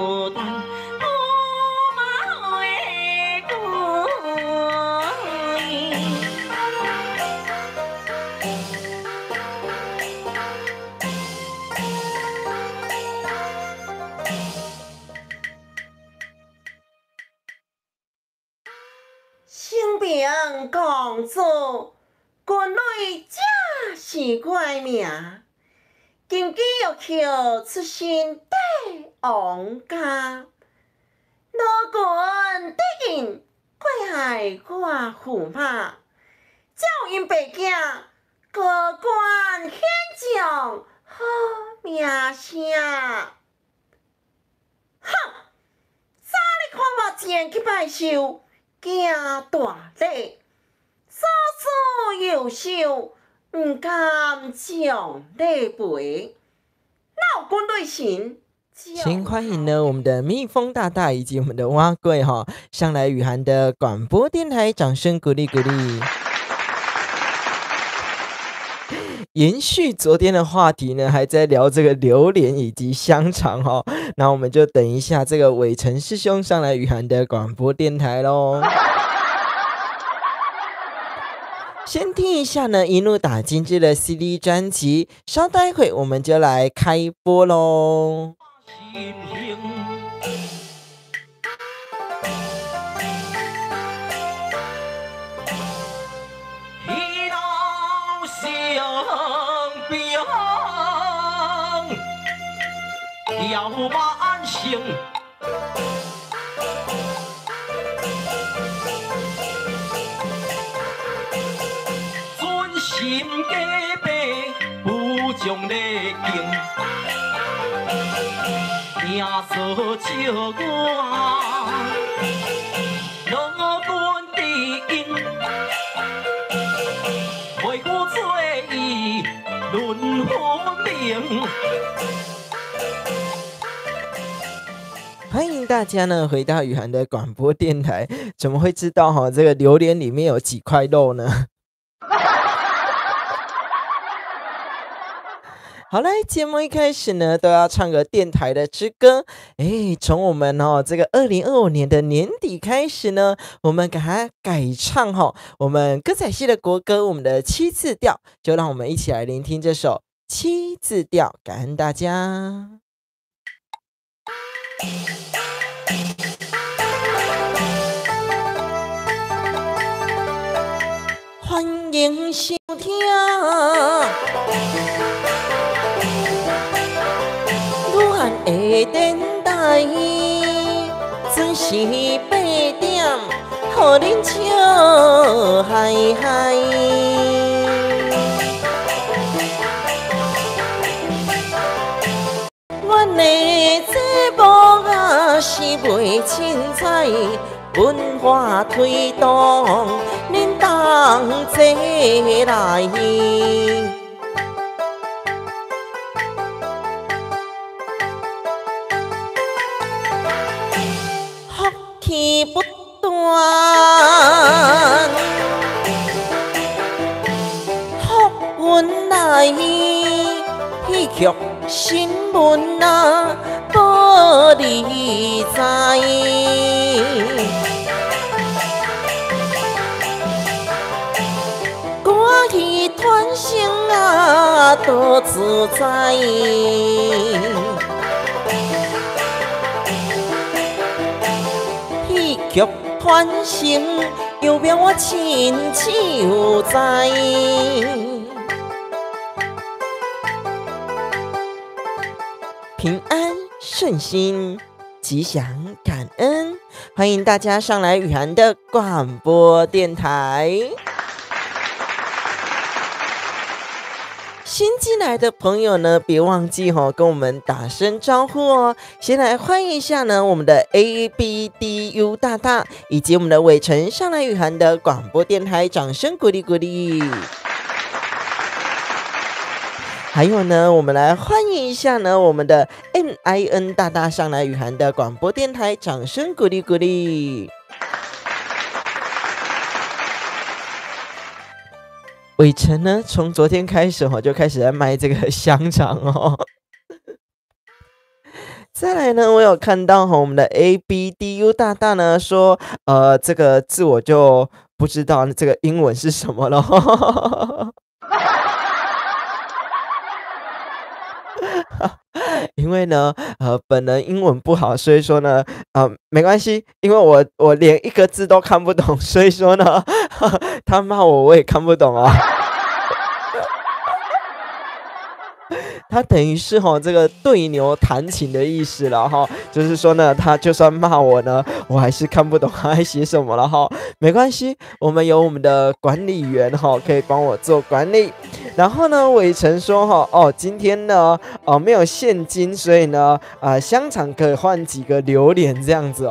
孤单，我马会新兵公主，军内正是怪名，今既欲求出身帝王家，老君得应怪害我驸马，照因爸囝高官显将好名声。哼！早日看我前去拜寿，行大礼，所思又受，不敢将礼陪。老君对神。先欢迎呢我们的蜜蜂大大以及我们的蛙贵哈上来雨涵的广播电台，掌声鼓励鼓励。延续昨天的话题呢，还在聊这个榴莲以及香肠哈，那我们就等一下这个伟成师兄上来雨涵的广播电台咯。先听一下呢一怒打金枝的 CD 专辑，稍待会我们就来开播咯。要万幸，尊心加倍，不将礼敬，听说借我老君的应，为我做伊论分明。欢迎大家呢回到雨涵的广播电台。怎么会知道哈这个榴莲里面有几块肉呢？好嘞，节目一开始呢都要唱个电台的之歌。从我们这个2025年的年底开始呢，我们给它改唱我们歌仔戏的国歌，我们的七字调，就让我们一起来聆听这首七字调，感恩大家。欢迎收听雨涵的电台，准时8点，互恁笑嗨嗨。阮的节目啊是袂凊彩，文化推动，恁同齐来。福气不断，福运来，戏剧新闻啊，报你知。歌戏传承啊，多自在。戏剧传承，又让我亲像知。平安顺心，吉祥感恩，欢迎大家上来雨涵的广播电台。新进来的朋友呢，别忘记跟我们打声招呼哦。先来欢迎一下呢，我们的 ABDU 大大以及我们的伟成上来雨涵的广播电台，掌声鼓励鼓励。还有呢，我们来欢迎一下呢，我们的 MIN 大大上来雨涵的广播电台，掌声鼓励鼓励。伟成呢，从昨天开始就开始在卖这个香肠哦。再来呢，我有看到我们的 ABDU 大大呢说，这个字我就不知道这个英文是什么了。因为呢，本人英文不好，所以说呢，没关系，因为我连一个字都看不懂，所以说呢，他骂我也看不懂啊。他等于是这个对牛弹琴的意思了哈，就是说呢，他就算骂我呢，我还是看不懂他在写什么了哈。没关系，我们有我们的管理员可以帮我做管理。然后呢，伟成说今天呢没有现金，所以呢香肠可以换几个榴莲这样子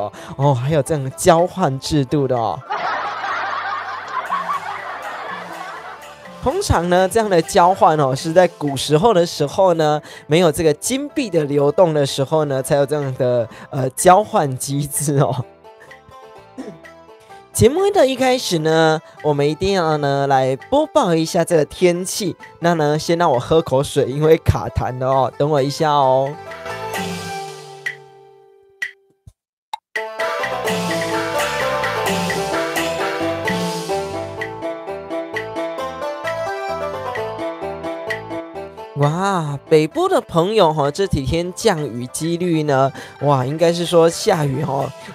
还有这样的交换制度的通常呢，这样的交换是在古时候的时候呢，没有这个金币的流动的时候呢，才有这样的交换机制节目的一开始呢，我们一定要呢来播报一下这个天气。那呢，先让我喝口水，因为卡痰了等我一下哦。哇，北部的朋友这几天降雨几率呢，哇，应该是说下雨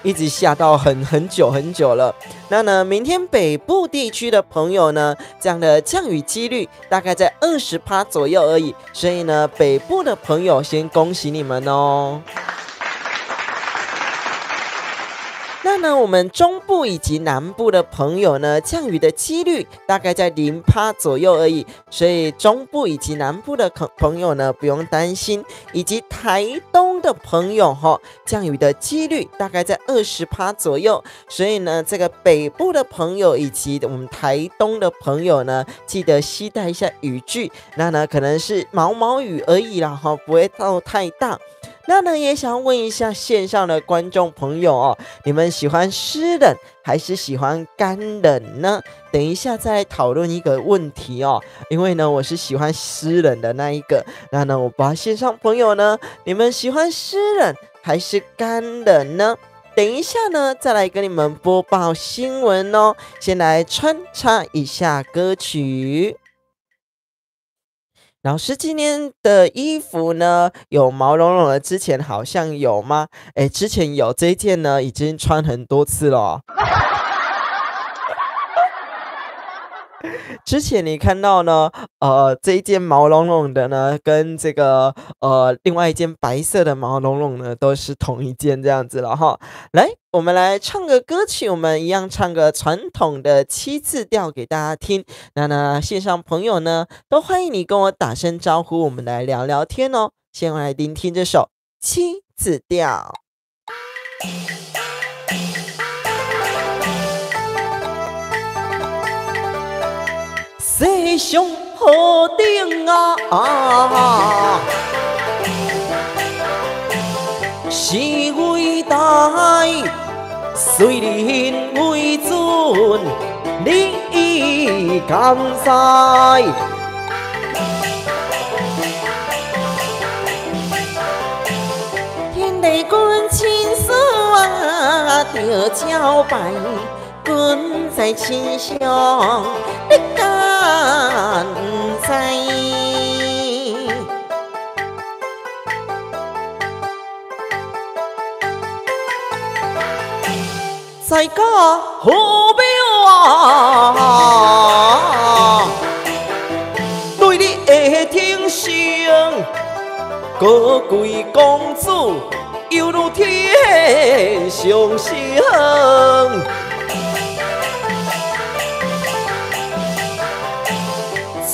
一直下到很久了。那呢，明天北部地区的朋友呢，这样的降雨几率大概在20%左右而已，所以呢，北部的朋友先恭喜你们哦。那呢，我们中部以及南部的朋友呢，降雨的几率大概在0%左右而已，所以中部以及南部的朋友呢，不用担心。以及台东的朋友降雨的几率大概在20%左右，所以呢，这个北部的朋友以及我们台东的朋友呢，记得携带一下雨具。那呢，可能是毛毛雨而已啦不会到太大。那呢，也想问一下线上的观众朋友你们喜欢湿冷还是喜欢干冷呢？等一下再讨论一个问题因为呢，我是喜欢湿冷的那一个。那呢，我不知道线上朋友呢，你们喜欢湿冷还是干冷呢？等一下呢，再来跟你们播报新闻先来穿插一下歌曲。老师今天的衣服呢，有毛茸茸的，之前好像有吗？之前有，这一件呢已经穿很多次了之前你看到呢，这一件毛茸茸的呢，跟这个另外一件白色的毛茸茸呢，都是同一件这样子了来，我们来唱个歌曲，我们一样唱个传统的7字调给大家听。那呢，线上朋友呢，都欢迎你跟我打声招呼，我们来聊聊天先来聆听这首7字调。世上好顶是伟大，虽人为尊，你甘知？天地君亲属着招牌，君在亲上，你敢知？在家好庙对你的挺胸，高贵公主犹如天上星。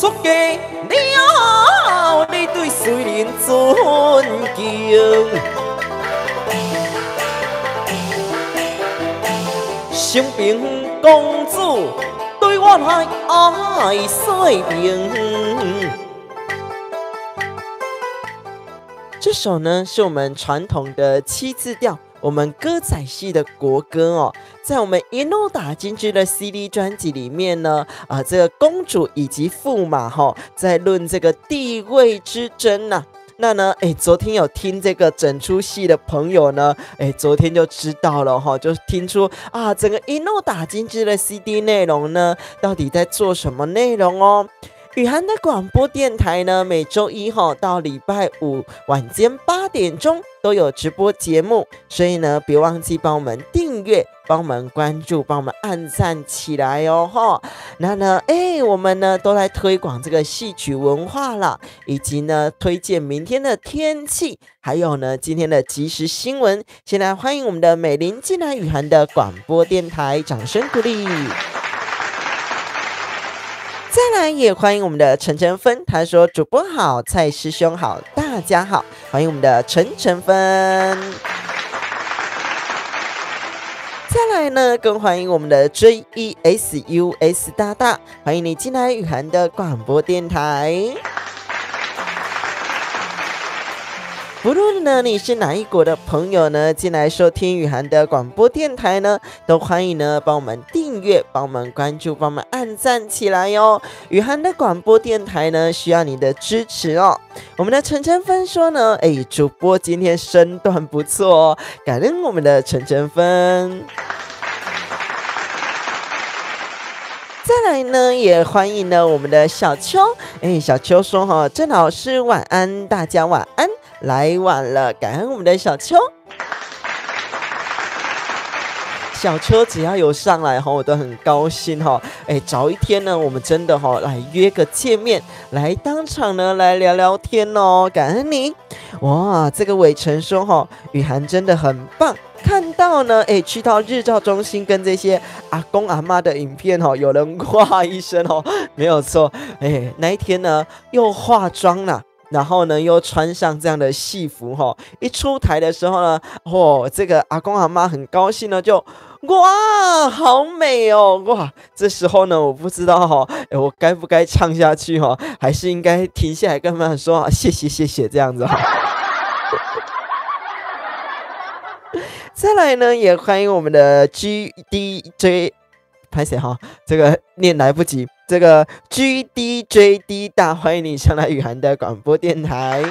出家了，你对谁人尊敬？生平公主对我来爱水平。这首呢是我们传统的7字调，我们歌仔戏的国歌在我们一路打进去的 CD 专辑里面呢，这个公主以及驸马在论这个地位之争那呢，昨天有听这个整出戏的朋友呢，昨天就知道了哈，就听出啊，整个一怒打金枝的 CD 内容呢，到底在做什么内容哦。雨涵的广播电台呢，每周一到礼拜五晚间8点钟都有直播节目，所以呢，别忘记帮我们订阅、帮我们关注、帮我们按赞起来哦那呢，我们呢都来推广这个戏曲文化啦，以及呢推荐明天的天气，还有呢今天的即时新闻。先来欢迎我们的美玲进来雨涵的广播电台，掌声鼓励。再来也欢迎我们的陈晨芬，他说主播好，蔡师兄好，大家好，欢迎我们的陈晨芬。再来呢，更欢迎我们的 JESUS 大大，欢迎你进来雨涵的广播电台。不论呢你是哪一国的朋友呢，进来收听雨涵的广播电台呢，都欢迎呢帮我们订阅、帮我们关注、帮我们按赞起来哦。雨涵的广播电台呢，需要你的支持哦。我们的陈晨芬说呢，主播今天身段不错哦，感恩我们的陈晨芬。再来呢，也欢迎呢我们的小秋，小秋说郑老师晚安，大家晚安。来晚了，感恩我们的小秋。小秋只要有上来我都很高兴找一天呢，我们真的来约个见面，来当场呢来聊聊天哦，感恩你。哇，这个伟成说雨涵真的很棒，看到呢去到日照中心跟这些阿公阿嬷的影片有人哇一声没有错，那一天呢又化妆啦，然后呢，又穿上这样的戏服一出台的时候呢，这个阿公阿妈很高兴呢，就哇，好美哦，哇！这时候呢，我不知道我该不该唱下去还是应该停下来跟他们说谢谢谢谢这样子再来呢，也欢迎我们的 GDJ。拍谁这个念来不及，这个 GDJD 大欢迎你上来雨涵的广播电台。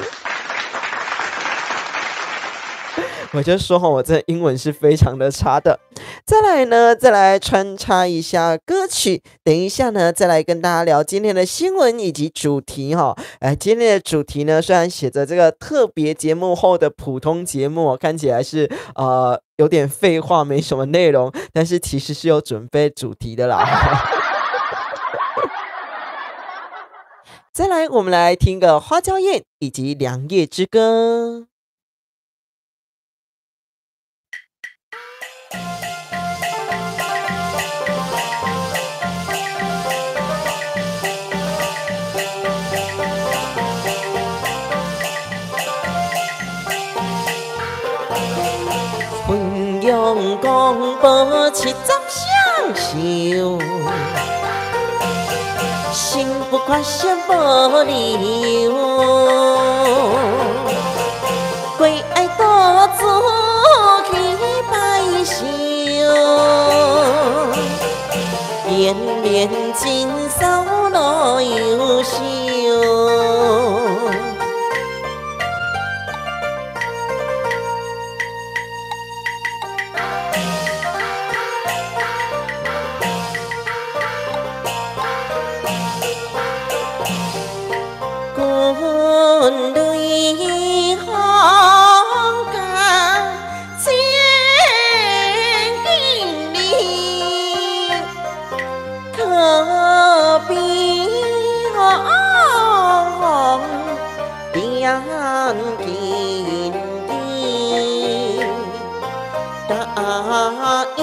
我就说我这今文是非常的差的。再来呢，再来穿插一下歌曲，等一下呢再来跟大家聊今天的新闻以及主题今天的主题呢，虽然写着这个特别节目后的普通节目看起来是有点废话，没什么内容，但是其实是有准备主题的啦再来我们来听个花娇艳以及良夜之歌。分阳光保持早相守，心不挂心不留，归爱多做去拜寿，连连今宵老优秀。好的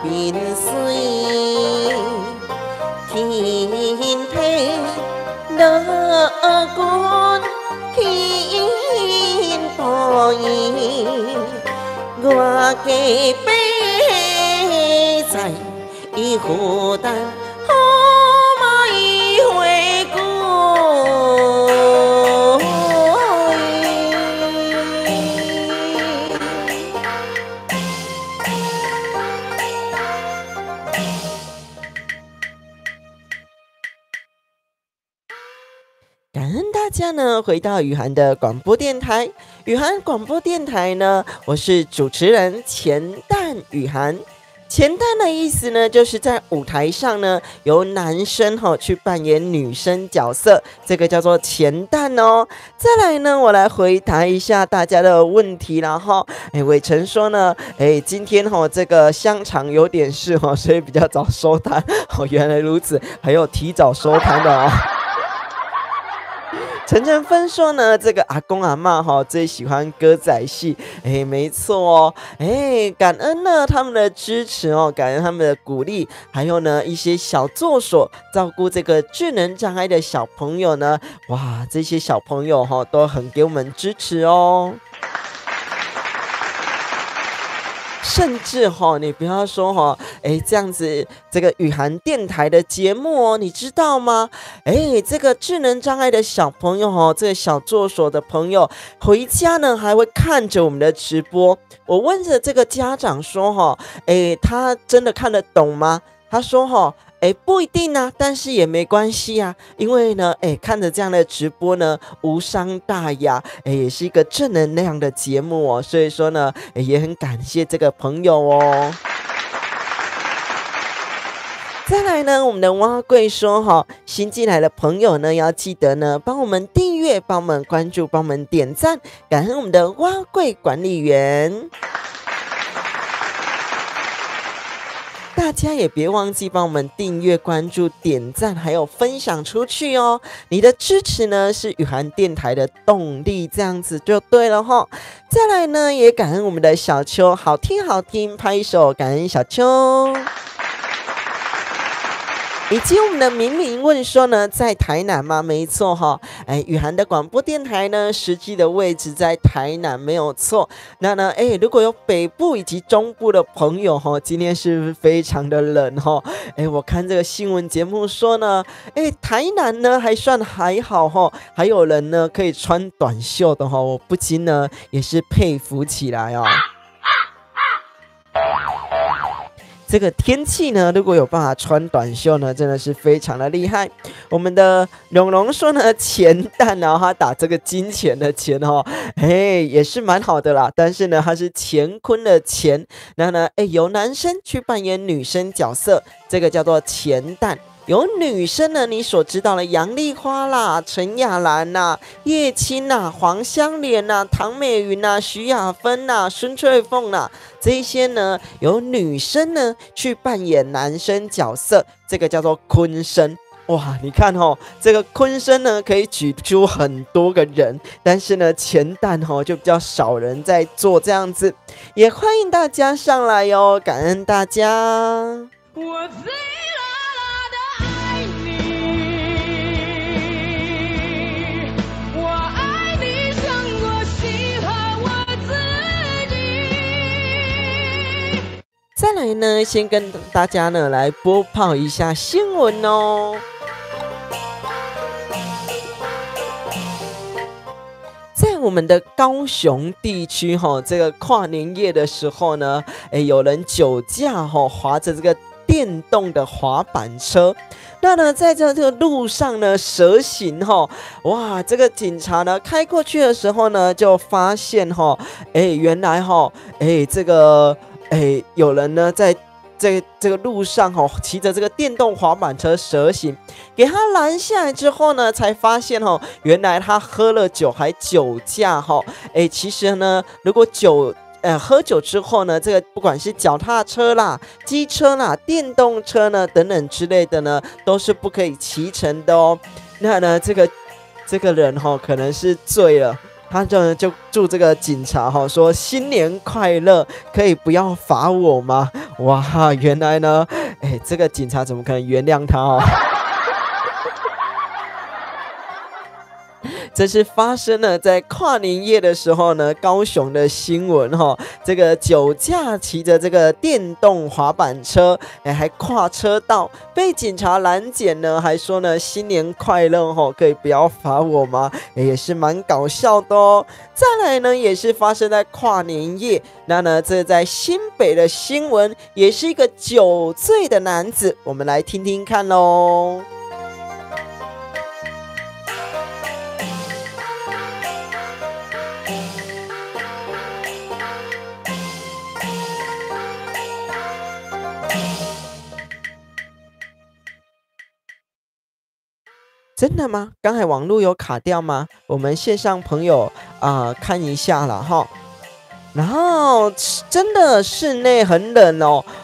边水，天梯乐观天报应，我嘅悲在孤单，可买回顾。感恩大家呢回到雨涵的广播电台，雨涵广播电台呢，我是主持人钱蛋雨涵。钱蛋的意思呢，就是在舞台上呢，由男生去扮演女生角色，这个叫做钱蛋哦。再来呢，我来回答一下大家的问题啦哈。伟成说呢，今天这个香肠有点事所以比较早收摊。原来如此，还有提早收摊的哦。陈晨芬说呢，这个阿公阿嬷最喜欢歌仔戏，没错哦，感恩呢他们的支持哦，感恩他们的鼓励，还有呢一些小作所照顾这个智能障碍的小朋友呢，哇，这些小朋友都很给我们支持哦。甚至你不要说这样子，这个雨涵电台的节目哦，你知道吗？这个智能障碍的小朋友这个小作所的朋友回家呢，还会看着我们的直播。我问着这个家长说他真的看得懂吗？他说不一定啊，但是也没关系啊，因为呢看着这样的直播呢无伤大雅，也是一个正能量的节目哦，所以说呢也很感谢这个朋友哦。再来呢，我们的蛙贵说新进来的朋友呢要记得呢帮我们订阅，帮我们关注，帮我们点赞，感恩我们的蛙贵管理员。大家也别忘记帮我们订阅、关注、点赞，还有分享出去哦！你的支持呢，是雨涵电台的动力，这样子就对了哈。再来呢，也感恩我们的小秋，好听好听，拍手，感恩小秋。以及我们的明明问说呢，在台南吗？没错哈，雨涵的广播电台呢，实际的位置在台南，没有错。那呢，如果有北部以及中部的朋友哈，今天是不是非常的冷哈？我看这个新闻节目说呢，台南呢还算还好哈，还有人呢可以穿短袖的哈，我不禁呢也是佩服起来哦。这个天气呢，如果有办法穿短袖呢，真的是非常的厉害。我们的蓉蓉说呢，钱蛋，然后他打这个金钱的钱也是蛮好的啦。但是呢，他是乾坤的乾，那呢，由男生去扮演女生角色，这个叫做钱蛋。有女生呢，你所知道的杨丽花啦、陈雅兰啦、叶青啦、黄香莲啦、唐美云啦、徐雅芬啦、孙翠凤啦，这些呢，有女生呢去扮演男生角色，这个叫做坤生。哇，你看这个坤生呢可以举出很多个人，但是呢钱蛋就比较少人在做这样子，也欢迎大家上来哦，感恩大家。我最再来呢，先跟大家呢来播报一下新闻哦。在我们的高雄地区这个跨年夜的时候呢，有人酒驾滑着这个电动的滑板车，那呢在这个路上呢蛇行哇，这个警察呢开过去的时候呢，就发现原来这个有人呢在这个路上骑着这个电动滑板车蛇行，给他拦下来之后呢，才发现原来他喝了酒还酒驾其实呢，如果喝酒之后呢，这个不管是脚踏车啦、机车啦、电动车呢等等之类的呢，都是不可以骑乘的哦。那呢，这个人可能是醉了。他就祝这个警察说新年快乐，可以不要罚我吗？哇，原来呢，这个警察怎么可能原谅他这是发生了在跨年夜的时候呢，高雄的新闻这个酒驾骑着这个电动滑板车，还跨车道，被警察拦检呢，还说呢新年快乐可以不要罚我吗？也是蛮搞笑的哦。再来呢，也是发生在跨年夜，那呢这在新北的新闻，也是一个酒醉的男子，我们来听听看咯。真的吗？刚才网络有卡掉吗？我们线上朋友看一下了哈。然后真的室内很冷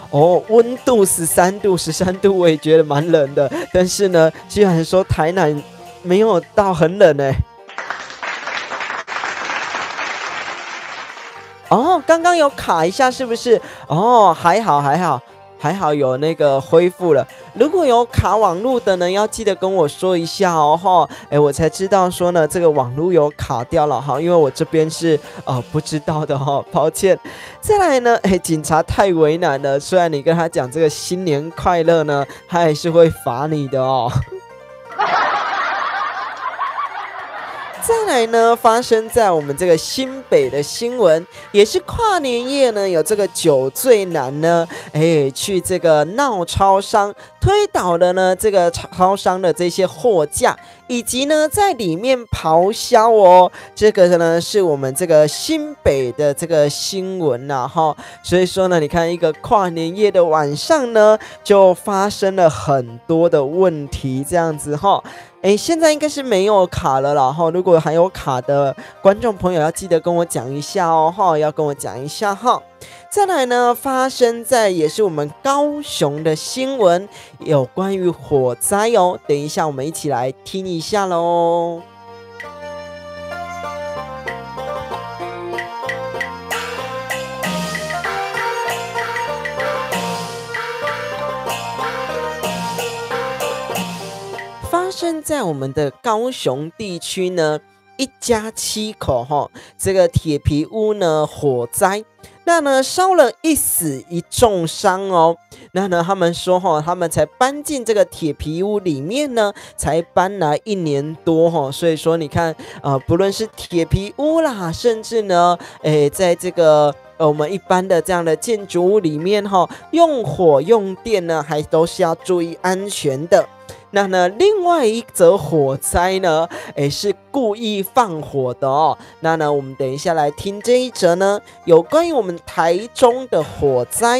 哦，温度13度，我也觉得蛮冷的。但是呢，居然说台南没有到很冷哎。刚刚有卡一下是不是？还好有那个恢复了。如果有卡网路的呢，要记得跟我说一下哦我才知道说呢这个网路有卡掉了因为我这边是不知道的抱歉。再来呢警察太为难了，虽然你跟他讲这个新年快乐呢，他还是会罚你的再来呢，发生在我们这个新北的新闻，也是跨年夜呢，有这个酒醉男呢，去这个闹超商，推倒了呢这个超商的这些货架，以及呢在里面咆哮哦。这个呢是我们这个新北的这个新闻所以说呢，你看一个跨年夜的晚上呢，就发生了很多的问题，这样子现在应该是没有卡了啦如果还有卡的观众朋友要记得跟我讲一下要跟我讲一下再来呢，发生在也是我们高雄的新闻，有关于火灾等一下我们一起来听一下咯。发生在我们的高雄地区呢，一家7口这个铁皮屋呢火灾，那呢烧了1死1重伤那呢他们说他们才搬进这个铁皮屋里面呢，才搬来1年多所以说你看不论是铁皮屋啦，甚至呢在这个我们一般的这样的建筑物里面用火用电呢，还都是要注意安全的。那呢，另外一则火灾呢，是故意放火的那呢，我们等一下来听这一则呢，有关于我们台中的火灾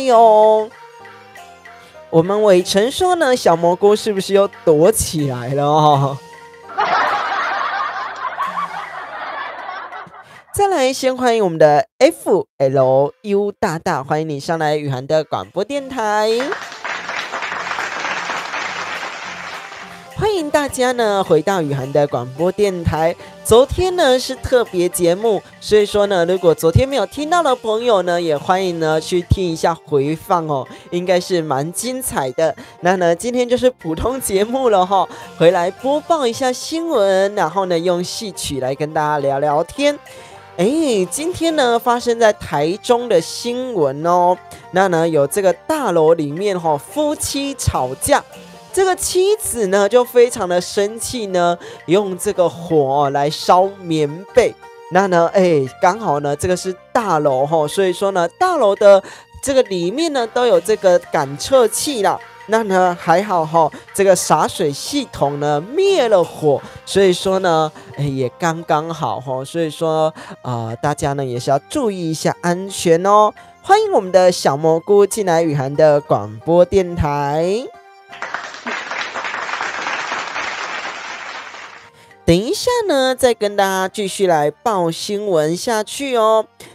我们伟成说呢，小蘑菇是不是又躲起来了再来，先欢迎我们的 FLU 大大，欢迎你上来雨涵的广播电台。欢迎大家呢回到雨涵的广播电台。昨天呢是特别节目，所以说呢，如果昨天没有听到的朋友呢，也欢迎呢去听一下回放应该是蛮精彩的。那呢，今天就是普通节目了回来播报一下新闻，然后呢用戏曲来跟大家聊聊天。今天呢发生在台中的新闻那呢有这个大楼里面夫妻吵架。这个妻子呢就非常的生气呢，用这个火来烧棉被。那呢刚好呢这个是大楼所以说呢大楼的这个里面呢都有这个感测器啦。那呢还好这个洒水系统呢灭了火，所以说呢也刚刚好所以说大家呢也是要注意一下安全欢迎我们的小蘑菇进来雨涵的广播电台。等一下呢，再跟大家继续来报新闻下去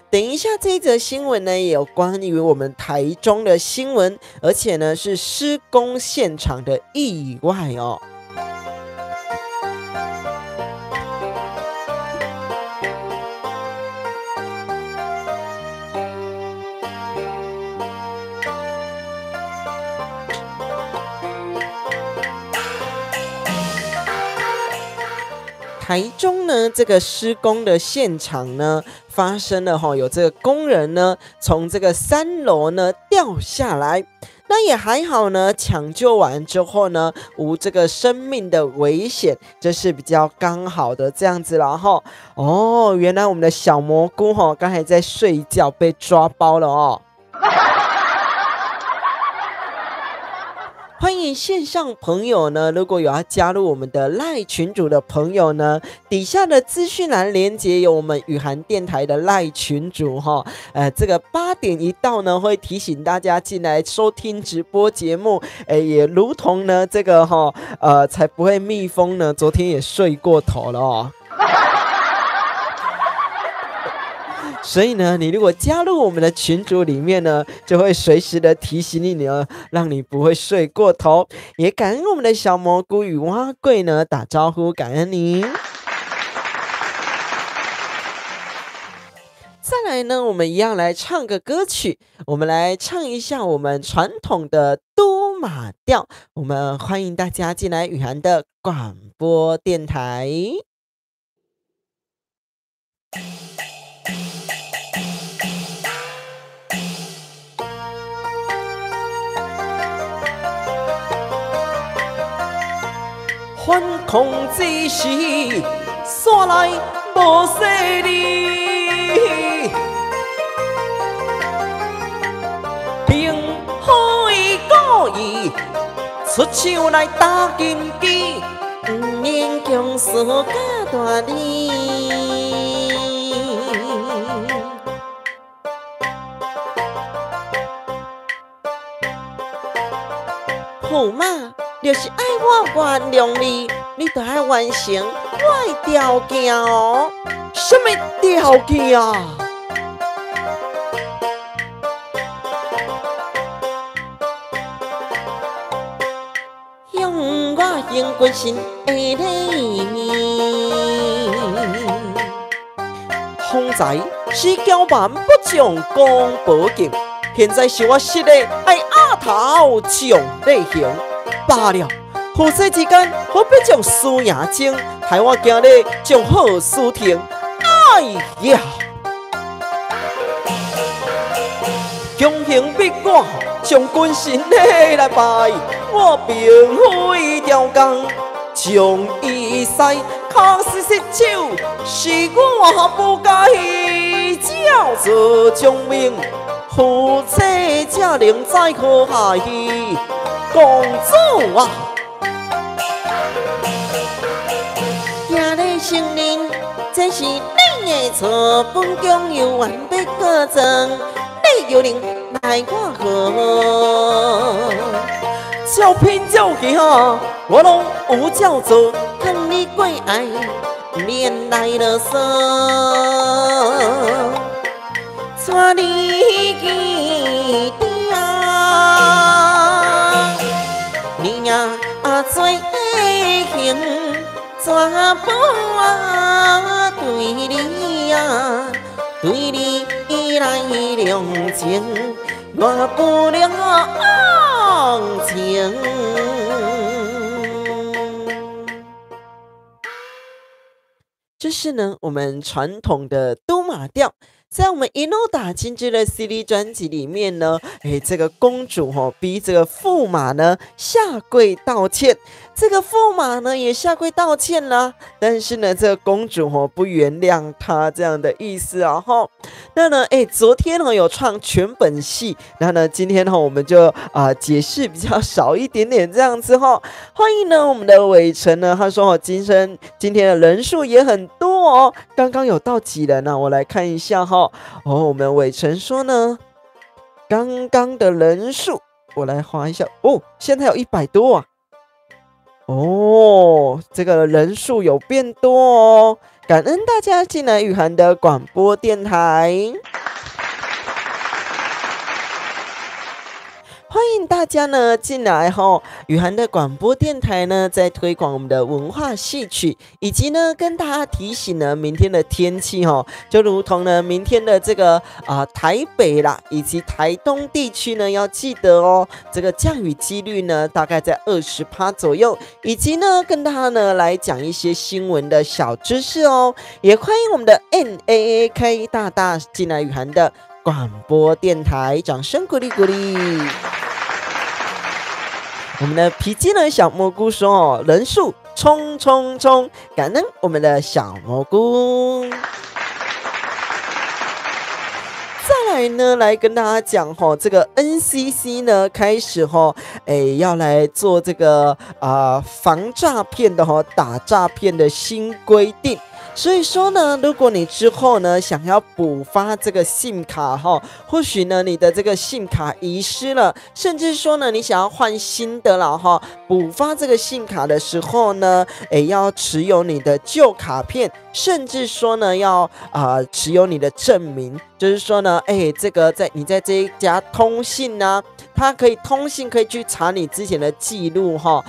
等一下这一则新闻呢，也有关于我们台中的新闻，而且呢是施工现场的意外台中呢这个施工的现场呢发生了有这个工人呢从这个3楼呢掉下来。那也还好呢，抢救完之后呢，无这个生命的危险，这是比较刚好的这样子啦齁。哦，原来我们的小蘑菇刚才在睡觉被抓包了哦。欢迎线上朋友呢，如果有要加入我们的赖群组的朋友呢，底下的资讯栏连结有我们雨涵电台的赖群组哈。这个8点一到呢，会提醒大家进来收听直播节目。也如同呢这个才不会蜜蜂呢，昨天也睡过头了哦。所以呢，你如果加入我们的群组里面呢，就会随时的提醒你呢，让你不会睡过头。也感恩我们的小蘑菇与蛙贵呢打招呼，感恩您。再来呢，我们一样来唱个歌曲，我们来唱一下我们传统的都马调。我们欢迎大家进来雨涵的广播电台。反抗之时，山内无势力，凭好意故意出手来打金鸡，不免强势假大理。驸马就是爱我原谅你，你就要完成我的条件哦。什么条件啊？用我用决心的礼面，方才是骄蛮不将功补过，现在是我实的爱压头上内行。罢了，夫妻之间何必将输赢争，害我今日将好事停。哎呀，强行逼我将军心理来拜，我并非条工，将伊塞确实失手，是我不该照做将命，夫妻才能再可下去。公主啊，今日成年，这是你的错，本宫又完备过正，你又能奈我何？照拼照去哈，我拢有照做，看你过爱，连来了说，带你去定。你呀做行，怎不对你呀，对你来量情，我不量情。这是呢我们传统的都马调。在我们一路打金枝的 CD 专辑里面呢，这个公主逼这个驸马呢下跪道歉，这个驸马呢也下跪道歉啦，但是呢这个公主不原谅他这样的意思啊齁。那呢昨天有唱全本戏，那呢今天我们就解释比较少一点点这样子齁。欢迎呢我们的伟成呢，他说今天的人数也很多哦，刚刚有到几人呢？我来看一下齁。我们伟成说呢，刚刚的人数我来划一下哦，现在有100多啊。这个人数有变多哦，感恩大家进来雨涵的广播电台。欢迎大家呢进来哈。雨涵的广播电台呢，在推广我们的文化戏曲，以及呢跟大家提醒呢，明天的天气哈，就如同呢明天的这个台北啦，以及台东地区呢，要记得哦，这个降雨几率呢大概在20%左右，以及呢跟大家呢来讲一些新闻的小知识哦。也欢迎我们的 NAAK 大大进来雨涵的广播电台，掌声鼓励鼓励。我们的皮筋的小蘑菇说哦，人数冲冲冲，感恩我们的小蘑菇。再来呢，来跟大家讲哈，这个 NCC 呢开始哈，要来做这个防诈骗的哈，打诈骗的新规定。所以说呢，如果你之后呢想要补发这个 SIM 卡哈，或许呢你的这个 SIM 卡遗失了，甚至说呢你想要换新的了哈，补发这个 SIM 卡的时候呢，要持有你的旧卡片，甚至说呢要持有你的证明，就是说呢，这个你在这一家通信啊，它可以通信可以去查你之前的记录哈，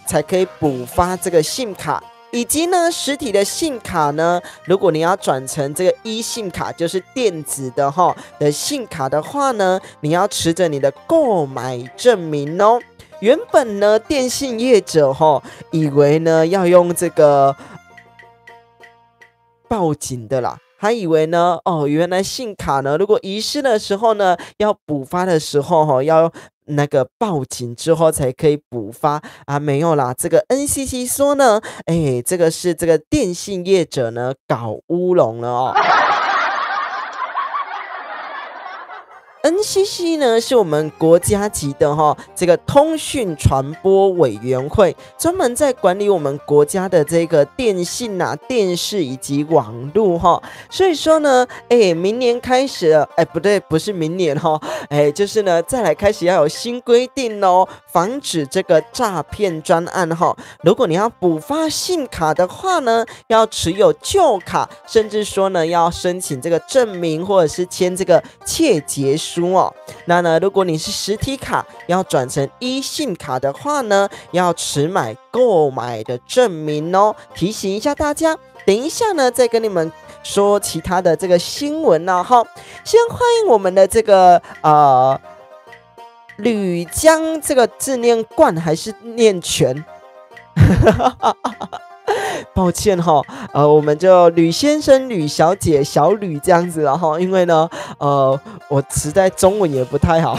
才可以补发这个 SIM 卡。以及呢，实体的SIM卡呢，如果你要转成这个eSIM卡，就是电子的SIM卡的话呢，你要持着你的购买证明哦。原本呢，电信业者以为呢要用这个报警的啦。还以为呢，原来SIM卡呢，如果遗失的时候呢，要补发的时候要那个报警之后才可以补发啊，没有啦。这个 NCC 说呢，这个是这个电信业者呢搞乌龙了哦。NCC 呢是我们国家级的这个通讯传播委员会，专门在管理我们国家的这个电信电视以及网络所以说呢，明年开始了，不对，不是明年就是呢再来开始要有新规定哦，防止这个诈骗专案如果你要补发SIM卡的话呢，要持有旧卡，甚至说呢要申请这个证明或者是签这个切结书哦。那呢，如果你是实体卡要转成eSIM卡的话呢，要持买购买的证明哦。提醒一下大家，等一下呢再跟你们说其他的这个新闻呢先欢迎我们的这个吕江，这个字念冠还是念全？抱歉我们就吕先生、吕小姐、小吕这样子了因为呢，我实在中文也不太好。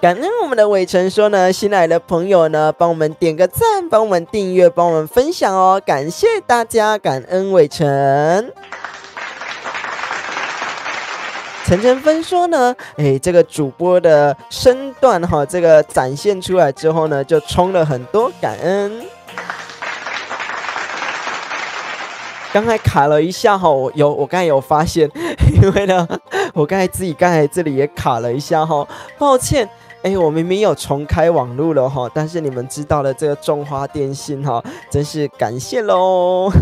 感恩我们的伟成说呢，新来的朋友呢，帮我们点个赞，帮我们订阅，帮我们分享哦，感谢大家，感恩伟成。陈晨芬说呢，这个主播的身段这个展现出来之后呢，就充了很多感恩。刚才卡了一下我刚才有发现，因为呢，我刚才这里也卡了一下抱歉。我明明有重开网路了但是你们知道了这个中华电信真是感谢咯。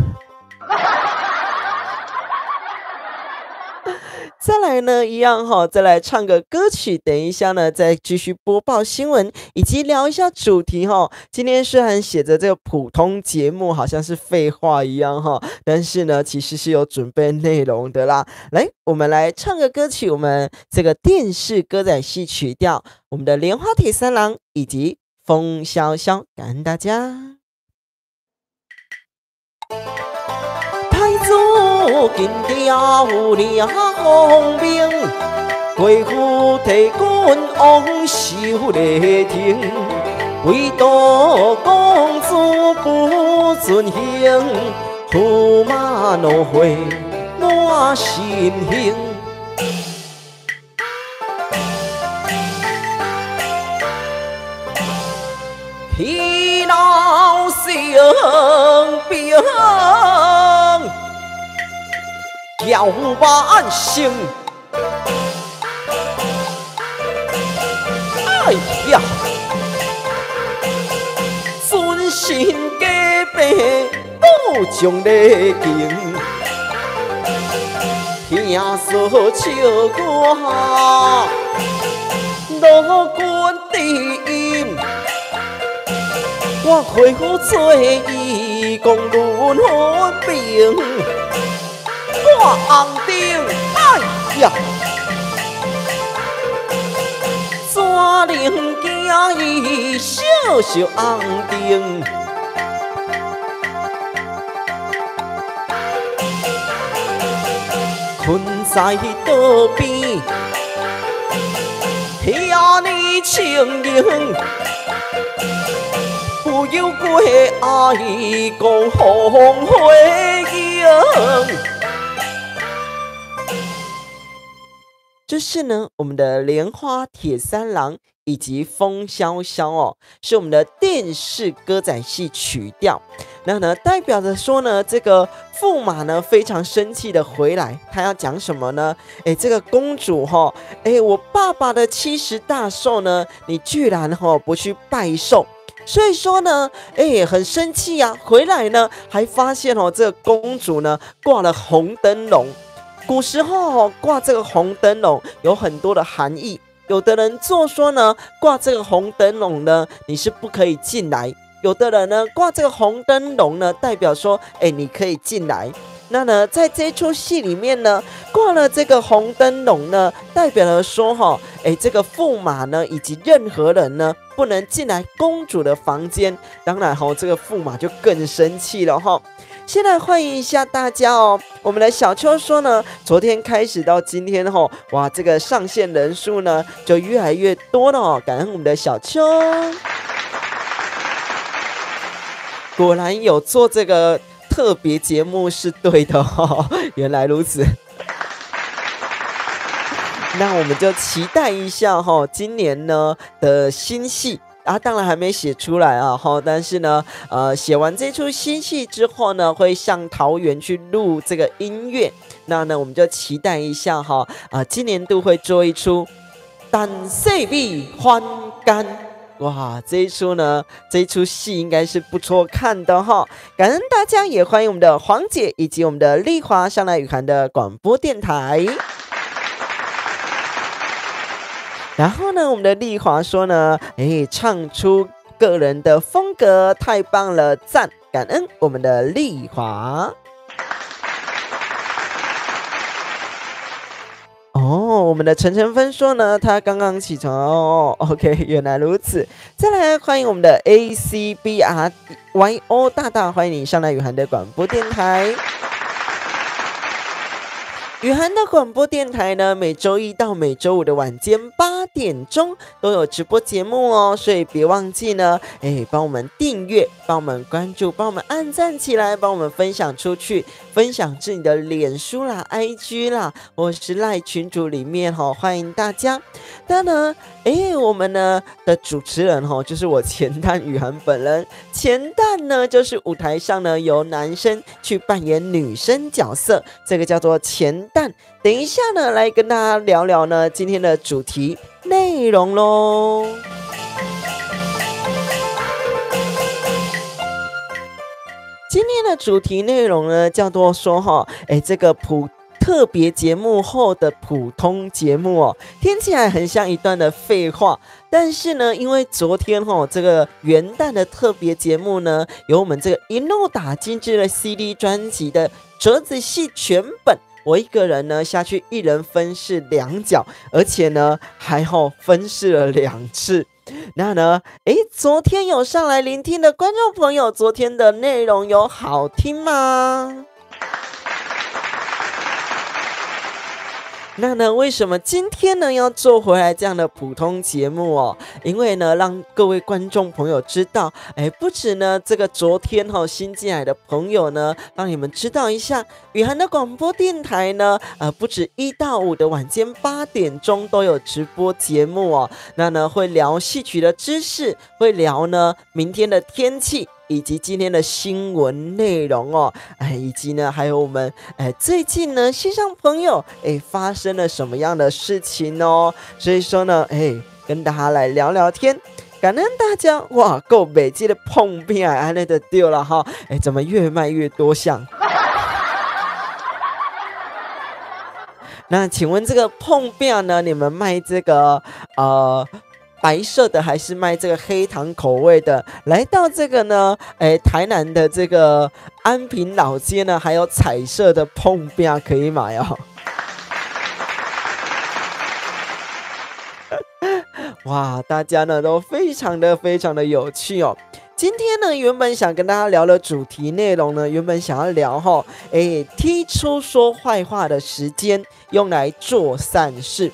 再来呢，一样再来唱个歌曲，等一下呢再继续播报新闻，以及聊一下主题今天虽然写着这个普通节目，好像是废话一样但是呢其实是有准备内容的啦。来，我们来唱个歌曲，我们这个电视歌仔戏曲调，我们的莲花铁三郎以及风萧萧，感恩大家。太祖金雕亮红明，贵府提官王修礼亭，唯独公主不遵行，驸马怒悔满心刑。疲劳性病，要万幸。哎呀，尊心加倍不将礼敬，听说唱歌罗冠顶，我开好做伊讲论好兵，我红顶，哎呀，山林行伊小小红顶。困在道边，遐尼情形，不由过爱讲红花影。这是呢，我们的莲花铁三郎以及风萧萧哦，是我们的电视歌仔戏曲调。那呢，代表着说呢，这个驸马呢非常生气的回来，他要讲什么呢？这个公主哈，我爸爸的70大寿呢，你居然不去拜寿，所以说呢，很生气呀。回来呢，还发现这个公主呢挂了红灯笼。古时候挂这个红灯笼有很多的含义，有的人做说呢，挂这个红灯笼呢，你是不可以进来。有的人呢，挂这个红灯笼呢，代表说，你可以进来。那呢，在这出戏里面呢，挂了这个红灯笼呢，代表了说，这个驸马呢，以及任何人呢，不能进来公主的房间。当然，这个驸马就更生气了哈。先来欢迎一下大家哦。我们的小秋说呢，昨天开始到今天哇，这个上线人数呢，就越来越多了哦。感恩我们的小秋。果然有做这个特别节目是对的哦，原来如此。那我们就期待一下今年呢的新戏啊，当然还没写出来啊但是呢，写完这出新戏之后呢，会上桃园去录这个音乐。那呢，我们就期待一下今年度会做一出《但细米翻干》。哇，这一出戏应该是不错看的哈！感恩大家，也欢迎我们的黄姐以及我们的丽华上来雨涵的广播电台。然后呢，我们的丽华说呢，唱出个人的风格，太棒了，赞！感恩我们的丽华。我们的陈晨芬说呢，他刚刚起床哦。OK， 原来如此。再来欢迎我们的 ACBRYO 大大，欢迎你上来雨涵的广播电台。雨涵的广播电台呢，每周一到每周五的晚间8点钟都有直播节目哦，所以别忘记呢，帮我们订阅，帮我们关注，帮我们按赞起来，帮我们分享出去，分享至你的脸书啦、IG 啦，或是赖群组里面欢迎大家。当然呢，我们呢的主持人就是我钱蛋雨涵本人。钱蛋呢，就是舞台上呢由男生去扮演女生角色，这个叫做钱蛋。等一下呢，来跟大家聊聊呢今天的主题内容咯。今天的主题内容呢，叫做说这个特别节目后的普通节目哦，听起来很像一段的废话，但是呢，因为昨天这个元旦的特别节目呢，有我们这个一路打精致的 CD 专辑的折子戏全本，我一个人呢下去，一人分饰2角，而且呢还分饰了2次。那呢，昨天有上来聆听的观众朋友，昨天的内容有好听吗？那呢，为什么今天呢要做回来这样的普通节目哦？因为呢，让各位观众朋友知道，不止呢这个昨天新进来的朋友呢，让你们知道一下，雨涵的广播电台呢，不止1到5的晚间8点钟都有直播节目哦。那呢，会聊戏曲的知识，会聊呢明天的天气，以及今天的新闻内容哦，以及呢还有我们最近呢线上朋友发生了什么样的事情哦，所以说呢跟大家来聊聊天，感恩大家哇，够美记的碰面安内的丢了哈，怎么越卖越多项？那请问这个椪饼呢，你们卖这个白色的还是卖这个黑糖口味的？来到这个呢，台南的这个安平老街呢，还有彩色的椪饼可以买哦。哇，大家呢都非常的有趣哦。今天呢，原本想跟大家聊的主题内容呢，原本想要聊踢出说坏话的时间，用来做善事。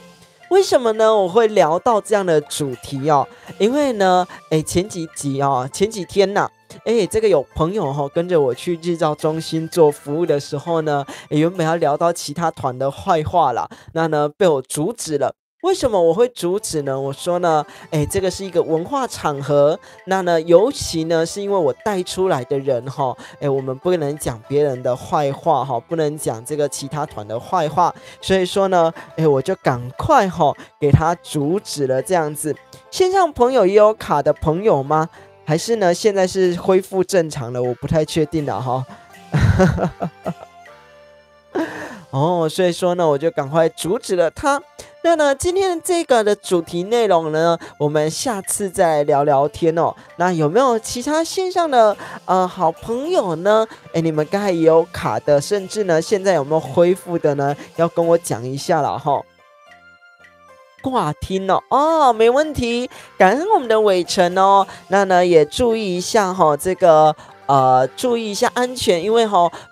为什么呢？我会聊到这样的主题哦，因为呢，前几天呐、这个有朋友跟着我去日照中心做服务的时候呢，原本要聊到其他团的坏话啦，那呢被我阻止了。为什么我会阻止呢？我说呢，这个是一个文化场合，那呢，尤其呢是因为我带出来的人我们不能讲别人的坏话不能讲这个其他团的坏话，所以说呢，我就赶快给他阻止了这样子。线上朋友也有卡的朋友吗？还是呢现在是恢复正常了？我不太确定了所以说呢，我就赶快阻止了他。那呢，今天这个的主题内容呢，我们下次再来聊聊天哦。那有没有其他线上的好朋友呢？你们刚才也有卡的，甚至呢，现在有没有恢复的呢？要跟我讲一下了挂听没问题，感恩我们的伟成哦。那呢，也注意一下这个。注意一下安全，因为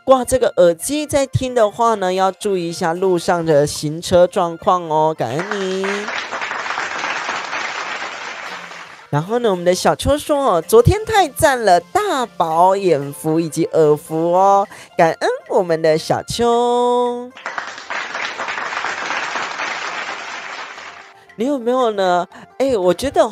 挂这个耳机在听的话呢，要注意一下路上的行车状况哦，感恩你。然后呢，我们的小秋说昨天太赞了，大饱眼福以及耳福哦，感恩我们的小秋。你有没有呢？我觉得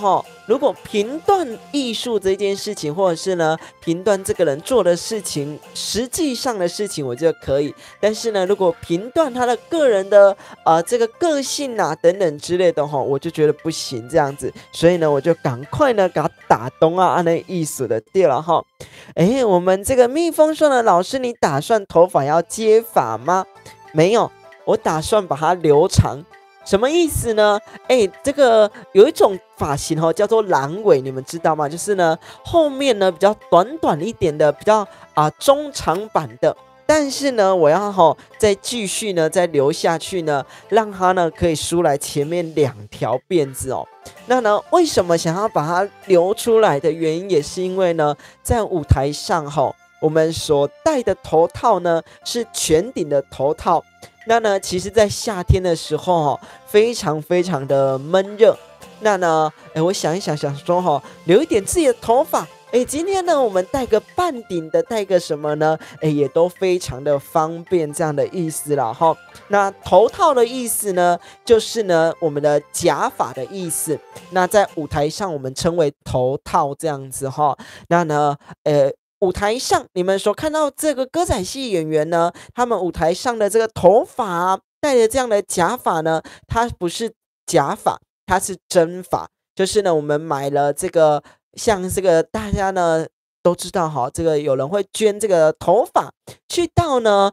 如果评断艺术这件事情，或者是呢评断这个人做的事情，实际上的事情，我觉得可以。但是呢，如果评断他的个人的这个个性啊等等之类的我就觉得不行这样子。所以呢，我就赶快呢给他打东啊按那艺术的掉了我们这个蜜蜂说呢，老师你打算头发要接发吗？没有，我打算把它留长。什么意思呢？这个有一种发型叫做狼尾，你们知道吗？就是呢后面呢比较短一点的，比较中长版的。但是呢，我要再继续呢再留下去呢，让它呢可以梳来前面2条辫子哦。那呢，为什么想要把它留出来的原因，也是因为呢，在舞台上我们所戴的头套呢是全顶的头套。那呢，其实在夏天的时候非常的闷热。那呢，我想一想，想说留一点自己的头发。今天呢，我们戴个半顶的，戴个什么呢？也都非常的方便，这样的意思啦那头套的意思呢，就是呢我们的假发的意思。那在舞台上我们称为头套这样子那呢，舞台上你们所看到这个歌仔戏演员呢，他们舞台上的这个头发戴的这样的假发呢，它不是假发，它是真发。就是呢，我们买了这个，像这个大家呢都知道这个有人会捐这个头发，去到呢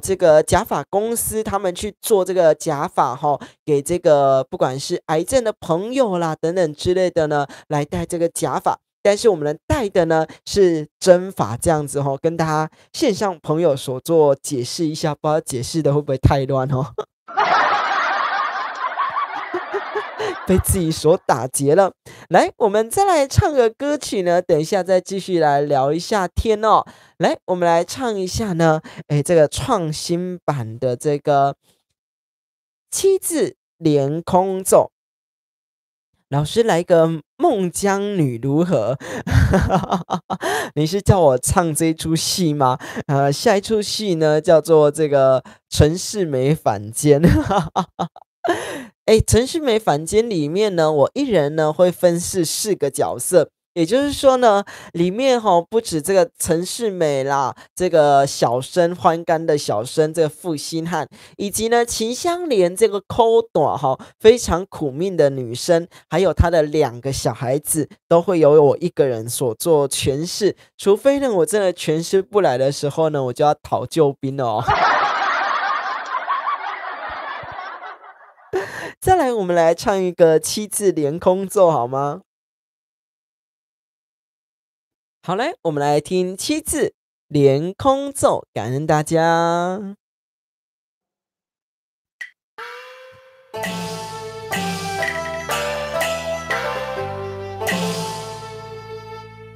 这个假发公司，他们去做这个假发给这个不管是癌症的朋友啦等等之类的呢，来戴这个假发。但是我们戴的呢是真发这样子跟大家线上朋友所做解释一下，不知道解释的会不会太乱被自己所打结了。来，我们再来唱个歌曲呢，等一下再继续来聊一下天来，我们来唱一下呢这个创新版的这个七字连空奏。老师来个孟姜女如何？你是叫我唱这出戏吗？下一出戏呢叫做这个陈世美反间。陈世美反间里面呢，我一人呢会分饰4个角色。也就是说呢，里面不止这个陈世美啦，这个小生欢干的小生这个负心汉，以及呢秦香莲这个抠短非常苦命的女生，还有她的2个小孩子，都会由我一个人所做诠释。除非呢我真的诠释不来的时候呢，我就要讨救兵了再来，我们来唱一个七字连空奏好吗？好嘞，我们来听七字连空奏，感恩大家。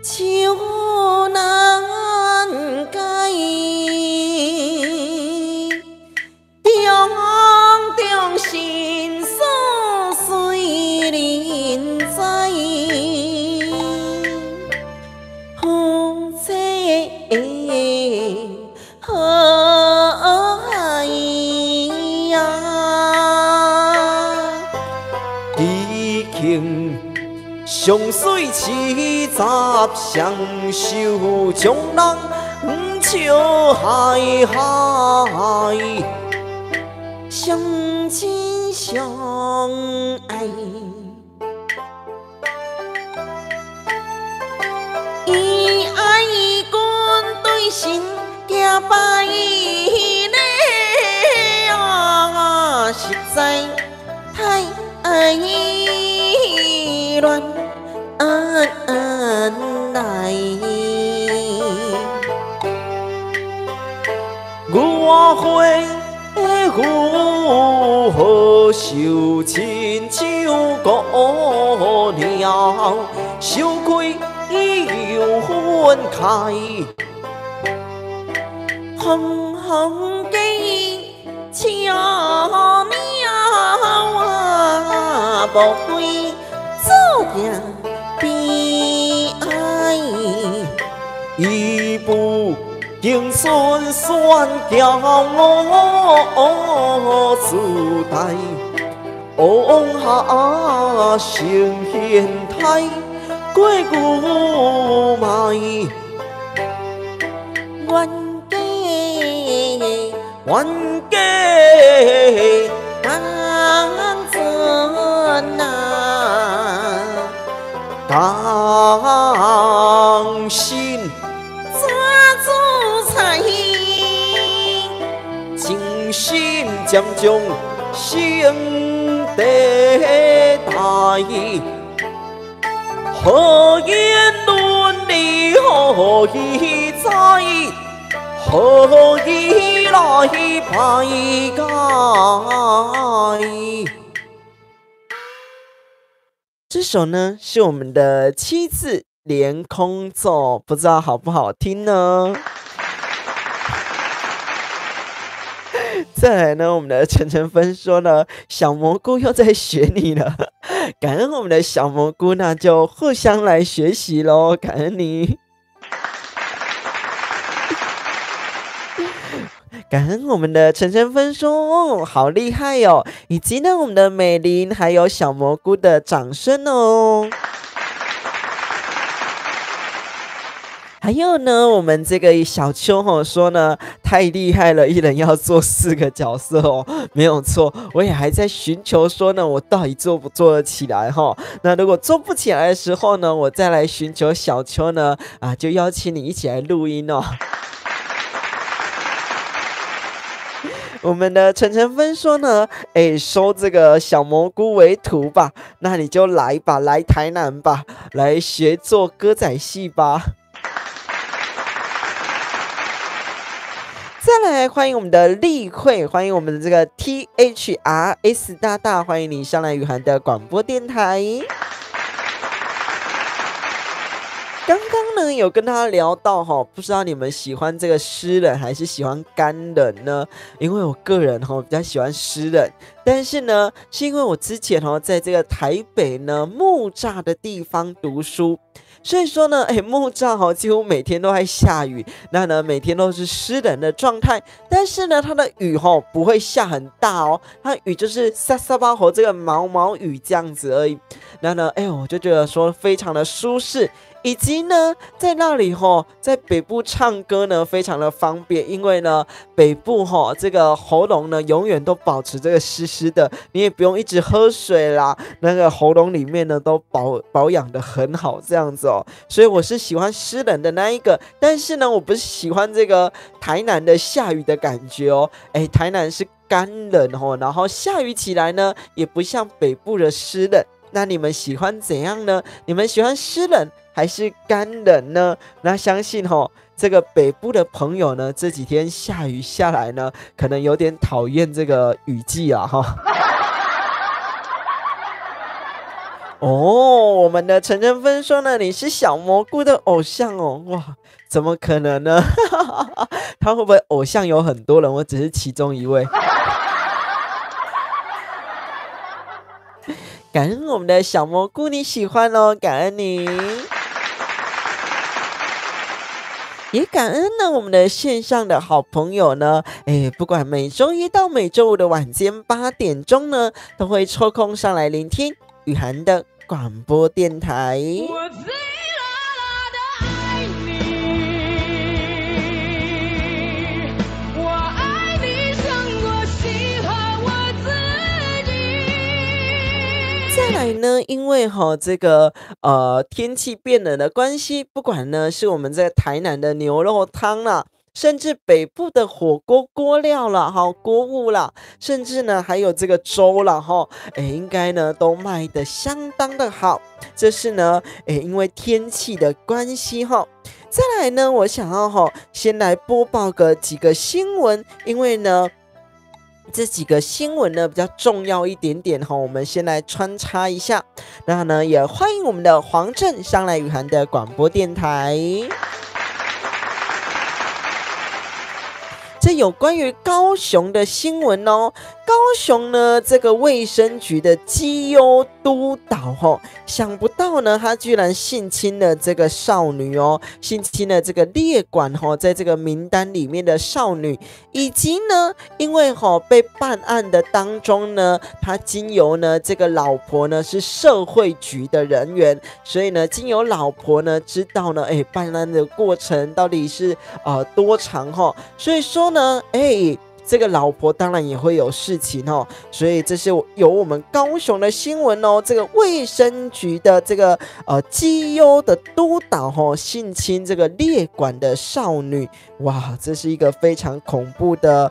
秋难改，中心所随人在，风吹海呀，已经上水七十双手，将人笑海海，相亲相爱，以爱君对心行百里啊，实在太乱来。我会何受亲像姑娘，羞愧又分开，红红的笑脸我无会做定悲哀，一步经顺酸叫我自带，往下成现态，过牛麦。冤家当真啊，当心抓住彩，精心将将心地大义，何言伦理何以在？何以来排解？这首呢是我们的七字连空奏，不知道好不好听呢？再来呢，我们的晨晨芬说呢，小蘑菇又在学你了，感恩我们的小蘑菇，那就互相来学习咯，感恩你。感恩我们的晨晨芬说哦，好厉害哦！以及呢，我们的美玲还有小蘑菇的掌声哦。还有呢，我们这个小秋说呢，太厉害了，一人要做4个角色哦，没有错。我也还在寻求说呢，我到底做不做得起来那如果做不起来的时候呢，我再来寻求小秋呢，就邀请你一起来录音哦。我们的晨晨芬说呢，收这个小蘑菇为徒吧，那你就来吧，来台南吧，来学做歌仔戏吧。再来欢迎我们的立慧，欢迎我们的这个 THRS 大大，欢迎你上来雨涵的广播电台。刚刚呢有跟他聊到不知道你们喜欢这个湿冷还是喜欢干冷呢？因为我个人比较喜欢湿冷，但是呢是因为我之前在这个台北呢木栅的地方读书，所以说呢木栅几乎每天都在下雨，那呢每天都是湿冷的状态，但是呢它的雨不会下很大它雨就是沙沙巴这个毛毛雨这样子而已。那呢我就觉得说非常的舒适。以及呢，在那里在北部唱歌呢，非常的方便，因为呢，北部这个喉咙呢，永远都保持这个湿湿的，你也不用一直喝水啦，那个喉咙里面呢，都保养的很好，这样子所以我是喜欢湿冷的那一个，但是呢，我不是喜欢这个台南的下雨的感觉台南是干冷哦，然后下雨起来呢，也不像北部的湿冷。那你们喜欢怎样呢？你们喜欢湿冷还是干冷呢？那相信哦，这个北部的朋友呢，这几天下雨下来呢，可能有点讨厌这个雨季啊哈。哦，我们的陈晨芬说呢，你是小蘑菇的偶像哦，哇，怎么可能呢？他会不会偶像有很多人，我只是其中一位？感恩我们的小蘑菇你喜欢哦，感恩你。也感恩呢我们的线上的好朋友呢，不管每周一到每周五的晚间8点钟呢，都会抽空上来聆听雨涵的广播电台。我最辣的爱你，我爱你胜过喜欢我自己。再来呢，因为这个天气变冷的关系，不管呢是我们在台南的牛肉汤啦，甚至北部的火锅锅料啦，锅物啦，甚至呢还有这个粥啦，应该呢都卖得相当的好。这是呢，因为天气的关系哈。再来呢，我想要先来播报几个新闻，因为呢这几个新闻呢比较重要一点点我们先来穿插一下。那呢也欢迎我们的黄正上来雨涵的广播电台。这有关于高雄的新闻哦。高雄呢，这个卫生局的绩优督导想不到呢，他居然性侵了这个少女哦，性侵了这个列管在这个名单里面的少女，以及呢，因为被办案的当中呢，他经由呢这个老婆呢是社会局的人员，所以呢，经由老婆呢知道呢，办案的过程到底是多长所以说呢，这个老婆当然也会有事情所以这是有我们高雄的新闻哦。这个卫生局的这个绩优的督导性侵这个列管的少女，哇，这是一个非常恐怖的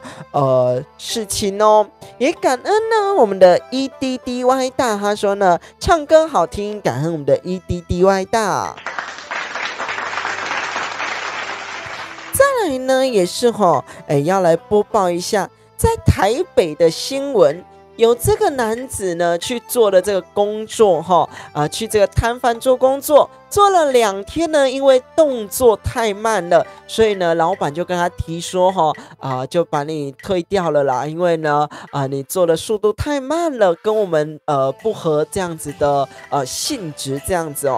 事情哦。也感恩呢我们的 EDDY 大，他说呢唱歌好听，感恩我们的 EDDY 大。再来呢也是要来播报一下在台北的新闻，有这个男子呢去做了这个工作去这个摊贩做工作，做了2天呢，因为动作太慢了，所以呢老板就跟他提说就把你退掉了啦，因为呢你做的速度太慢了，跟我们不合这样子的性质这样子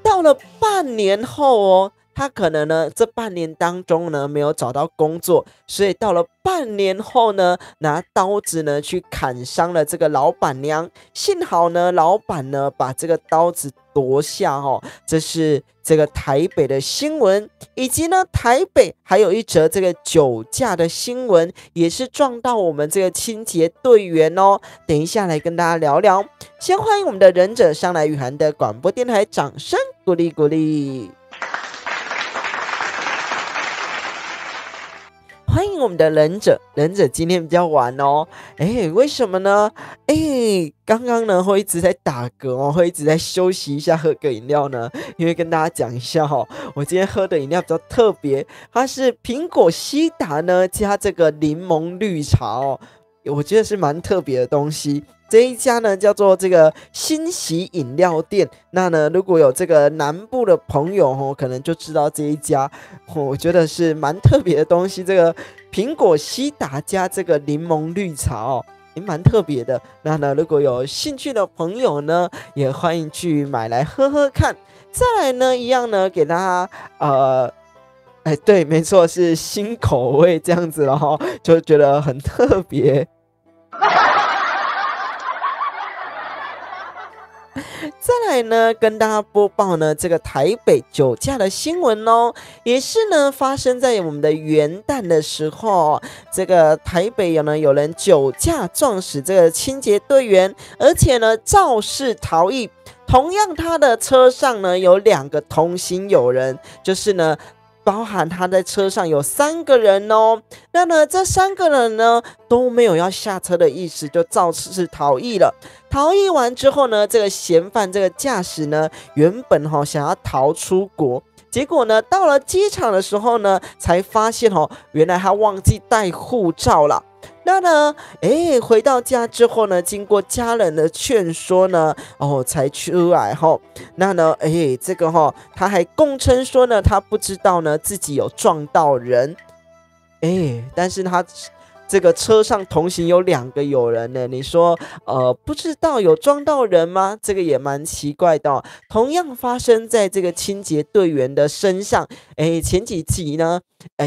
到了半年后他可能呢这半年当中呢没有找到工作，所以到了半年后呢拿刀子呢去砍伤了这个老板娘，幸好呢老板呢把这个刀子夺下这是这个台北的新闻。以及呢台北还有一则这个酒驾的新闻，也是撞到我们这个清洁队员等一下来跟大家聊聊。先欢迎我们的忍者上来雨涵的广播电台，掌声鼓励鼓励。欢迎我们的忍者今天比较晚为什么呢？刚刚呢会一直在打嗝会一直在休息一下，喝个饮料呢，因为跟大家讲一下我今天喝的饮料比较特别，它是苹果西打呢加这个柠檬绿茶我觉得是蛮特别的东西。这一家呢叫做这个欣喜饮料店，那呢如果有这个南部的朋友可能就知道这一家我觉得是蛮特别的东西。这个苹果西打加这个柠檬绿茶也蛮特别的。那呢如果有兴趣的朋友呢，也欢迎去买来喝喝看。再来呢一样呢给大家对，没错，是新口味这样子了就觉得很特别。再来呢跟大家播报呢这个台北酒驾的新闻也是呢发生在我们的元旦的时候这个台北有人酒驾撞死这个清洁队员，而且呢肇事逃逸。同样他的车上呢有2个同行友人，就是呢包含他在车上有3个人哦。那呢，这3个人呢都没有要下车的意思，就肇事逃逸了。逃逸完之后呢，这个嫌犯这个驾驶呢，原本想要逃出国。结果呢，到了机场的时候呢，才发现原来他忘记带护照了。那呢，回到家之后呢，经过家人的劝说呢，才出来那呢，这个他还供称说呢，他不知道呢自己有撞到人，但是他这个车上同行有2个友人呢，你说不知道有撞到人吗？这个也蛮奇怪的同样发生在这个清洁队员的身上。前几集呢，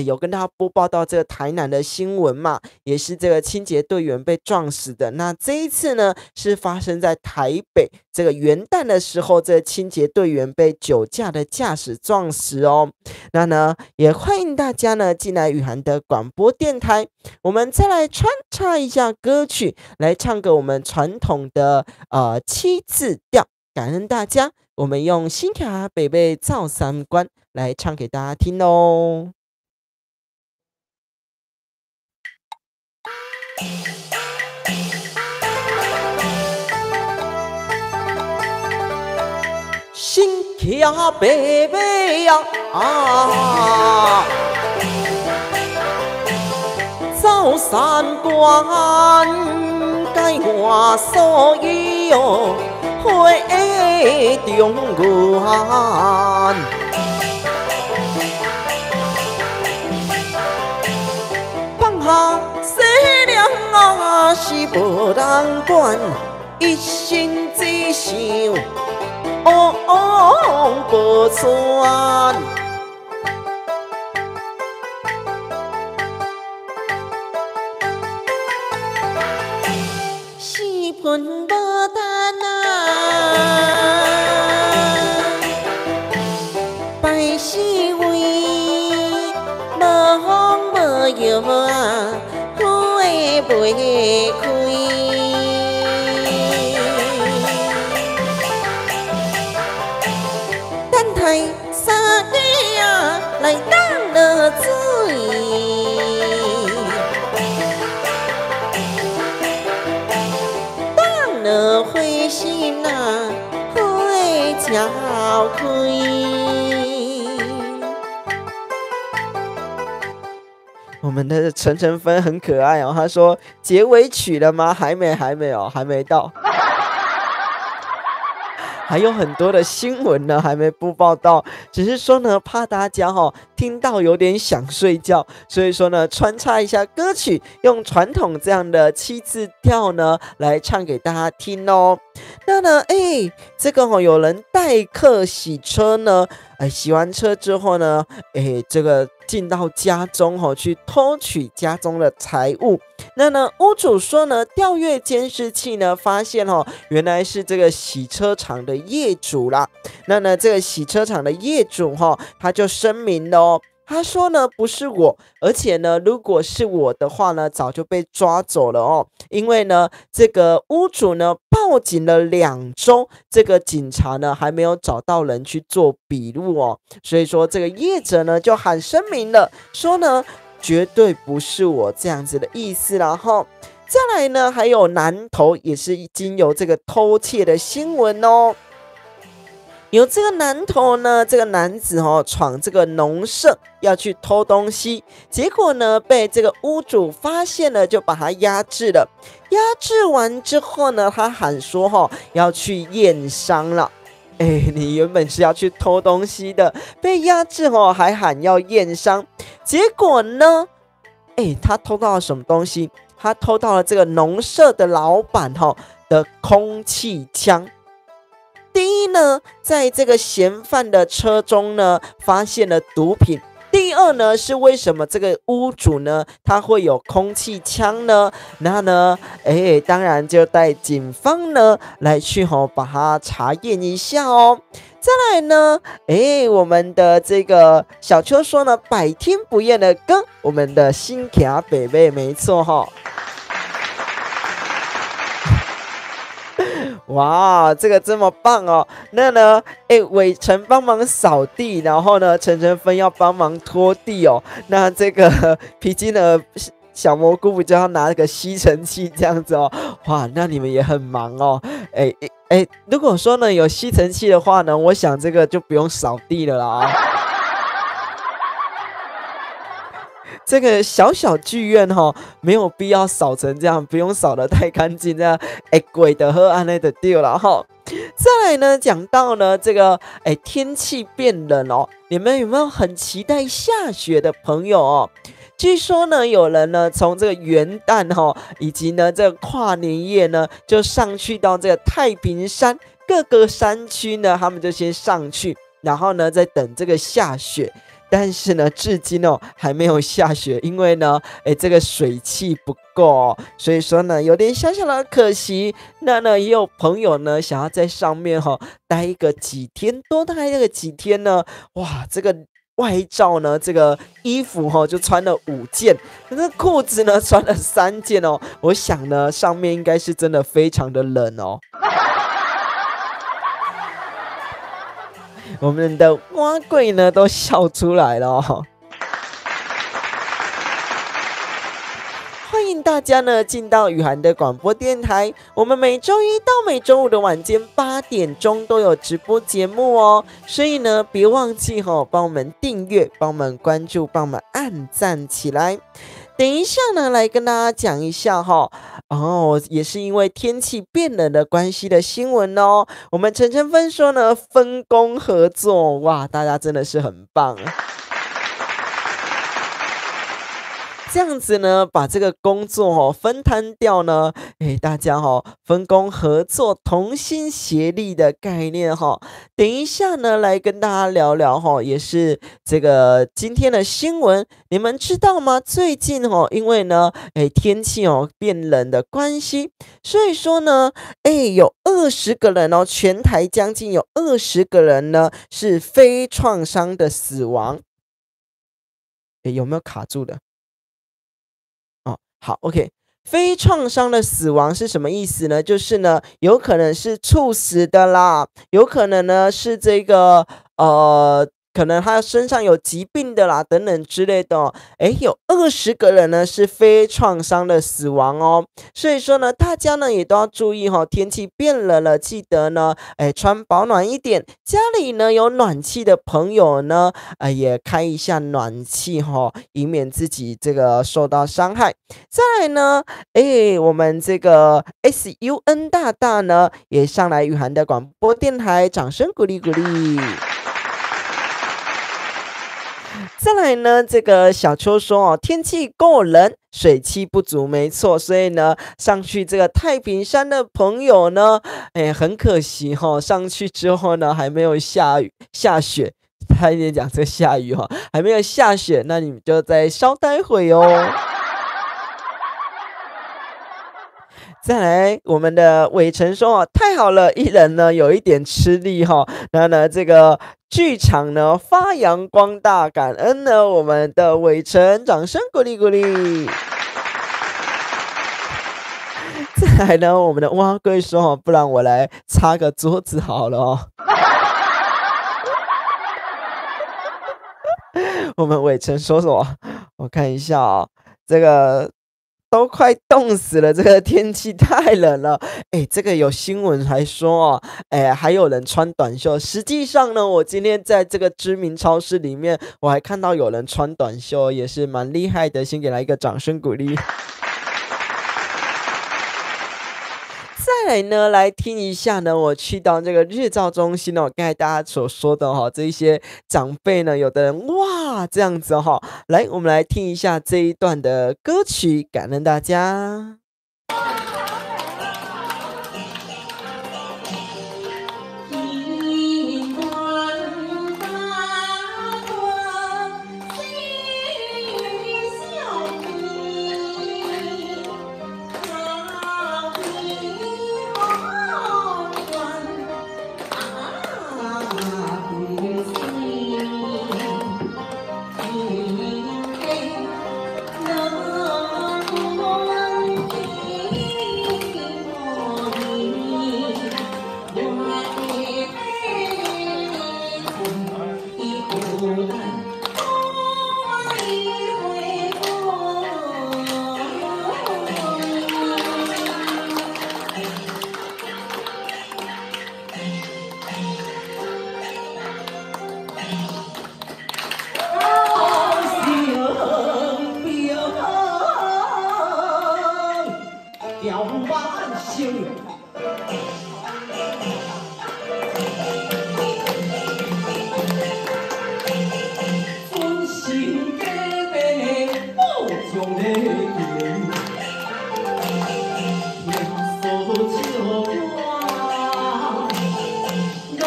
有跟大家播报到这个台南的新闻嘛，也是这个清洁队员被撞死的。那这一次呢，是发生在台北，这个元旦的时候，这个清洁队员被酒驾的驾驶撞死哦。那呢，也欢迎大家呢进来雨涵的广播电台，我们再来穿插一下歌曲，来唱个我们传统的7字调，感恩大家。我们用新卡北北造3关来唱给大家听哦。新卡北北呀造3关，解我所有会中原，放下世量是无人管，一生只想保全。四分无单百姓为无风无雨花袂开。等待三个来当落水，当落花心花照开。我们的陈晨芬很可爱哦，他说结尾曲了吗？还没哦，还没到。还有很多的新闻呢，还没播报到，只是说呢，怕大家听到有点想睡觉，所以说呢，穿插一下歌曲，用传统这样的7字调呢，来唱给大家听哦。那呢，这个有人代客洗车呢，洗完车之后呢，这个进到家中去偷取家中的财物。那呢，屋主说呢，调阅监视器呢，发现原来是这个洗车场的业主啦。那呢，这个洗车场的业主他就声明了他说呢，不是我，而且呢，如果是我的话呢，早就被抓走了因为呢，这个屋主呢报警了2周，这个警察呢还没有找到人去做笔录所以说这个业者呢就喊声明了，说呢绝对不是我这样子的意思啦再来呢，还有南投也是经由这个偷窃的新闻有这个南投呢，这个男子闯这个农舍要去偷东西，结果呢被这个屋主发现了，就把他压制了。压制完之后呢，他喊说要去验伤了。你原本是要去偷东西的，被压制还喊要验伤，结果呢，他偷到了什么东西？他偷到了这个农舍的老板的空气枪。第一呢，在这个嫌犯的车中呢，发现了毒品。第二呢，是为什么这个屋主呢，他会有空气枪呢？那呢，当然就带警方呢来去把它查验一下再来呢，我们的这个小秋说呢，百听不厌的歌，我们的新卡北北没错哇，这个这么棒哦！那呢，伟成帮忙扫地，然后呢，陈晨芬要帮忙拖地哦。那这个皮筋呢，小蘑菇不就要拿那个吸尘器这样子哦？哇，那你们也很忙哦。如果说呢有吸尘器的话呢，我想这个就不用扫地了啦。这个小小剧院没有必要扫成这样，不用扫得太干净，这样鬼的喝安内的丢了哈。再来呢，讲到呢这个天气变冷哦，你们有没有很期待下雪的朋友哦？据说呢，有人呢从这个元旦以及呢这个跨年夜呢，就上去到这个太平山各个山区呢，他们就先上去，然后呢再等这个下雪。但是呢，至今还没有下雪，因为呢，这个水汽不够所以说呢，有点小小的可惜。那呢，也有朋友呢想要在上面待个几天，多待这个几天呢，哇，这个外罩呢，这个衣服就穿了5件，可是裤子呢穿了3件哦。我想呢，上面应该是真的非常的冷哦。我们的蛙贵呢都笑出来了哦。欢迎大家呢进到雨涵的广播电台，我们每周一到每周五的晚间8点钟都有直播节目哦，所以呢别忘记帮我们订阅，帮我们关注，帮我们按赞起来。等一下呢，来跟大家讲一下也是因为天气变冷的关系的新闻哦。我们陈晨芬说呢，分工合作，哇，大家真的是很棒。这样子呢，把这个工作分摊掉呢，大家分工合作、同心协力的概念等一下呢，来跟大家聊聊也是这个今天的新闻，你们知道吗？最近因为呢，天气变冷的关系，所以说呢，有20个人全台将近有20个人呢是非创伤的死亡。有没有卡住的？好 ，OK， 非创伤的死亡是什么意思呢？就是呢，有可能是猝死的啦，有可能呢是这个可能他身上有疾病的啦，等等之类的有20个人呢是非创伤的死亡哦。所以说呢，大家呢也都要注意天气变冷了，记得呢穿保暖一点。家里呢有暖气的朋友呢，也开一下暖气以免自己这个受到伤害。再来呢，我们这个 SUN 大大呢也上来雨涵的广播电台，掌声鼓励鼓励。再来呢，这个小秋说天气够冷，水汽不足，没错，所以呢，上去这个太平山的朋友呢，很可惜上去之后呢，还没有下雪，他一点讲这下雨还没有下雪，那你们就再稍待会哦。再来，我们的伟成说太好了，艺人呢有一点吃力那呢这个剧场呢发扬光大，感恩呢我们的伟成，掌声鼓励鼓励。再来呢，我们的蛙龟说不然我来擦个桌子好了我们伟成说什么？我看一下这个。都快冻死了，这个天气太冷了。这个有新闻还说还有人穿短袖。实际上呢，我今天在这个知名超市里面，我还看到有人穿短袖，也是蛮厉害的。先给他一个掌声鼓励。再来呢，来听一下呢，我去到这个日照中心刚才大家所说的这一些长辈呢，有的人哇这样子来，我们来听一下这一段的歌曲，感恩大家。尊心家的武将的言，听所笑我老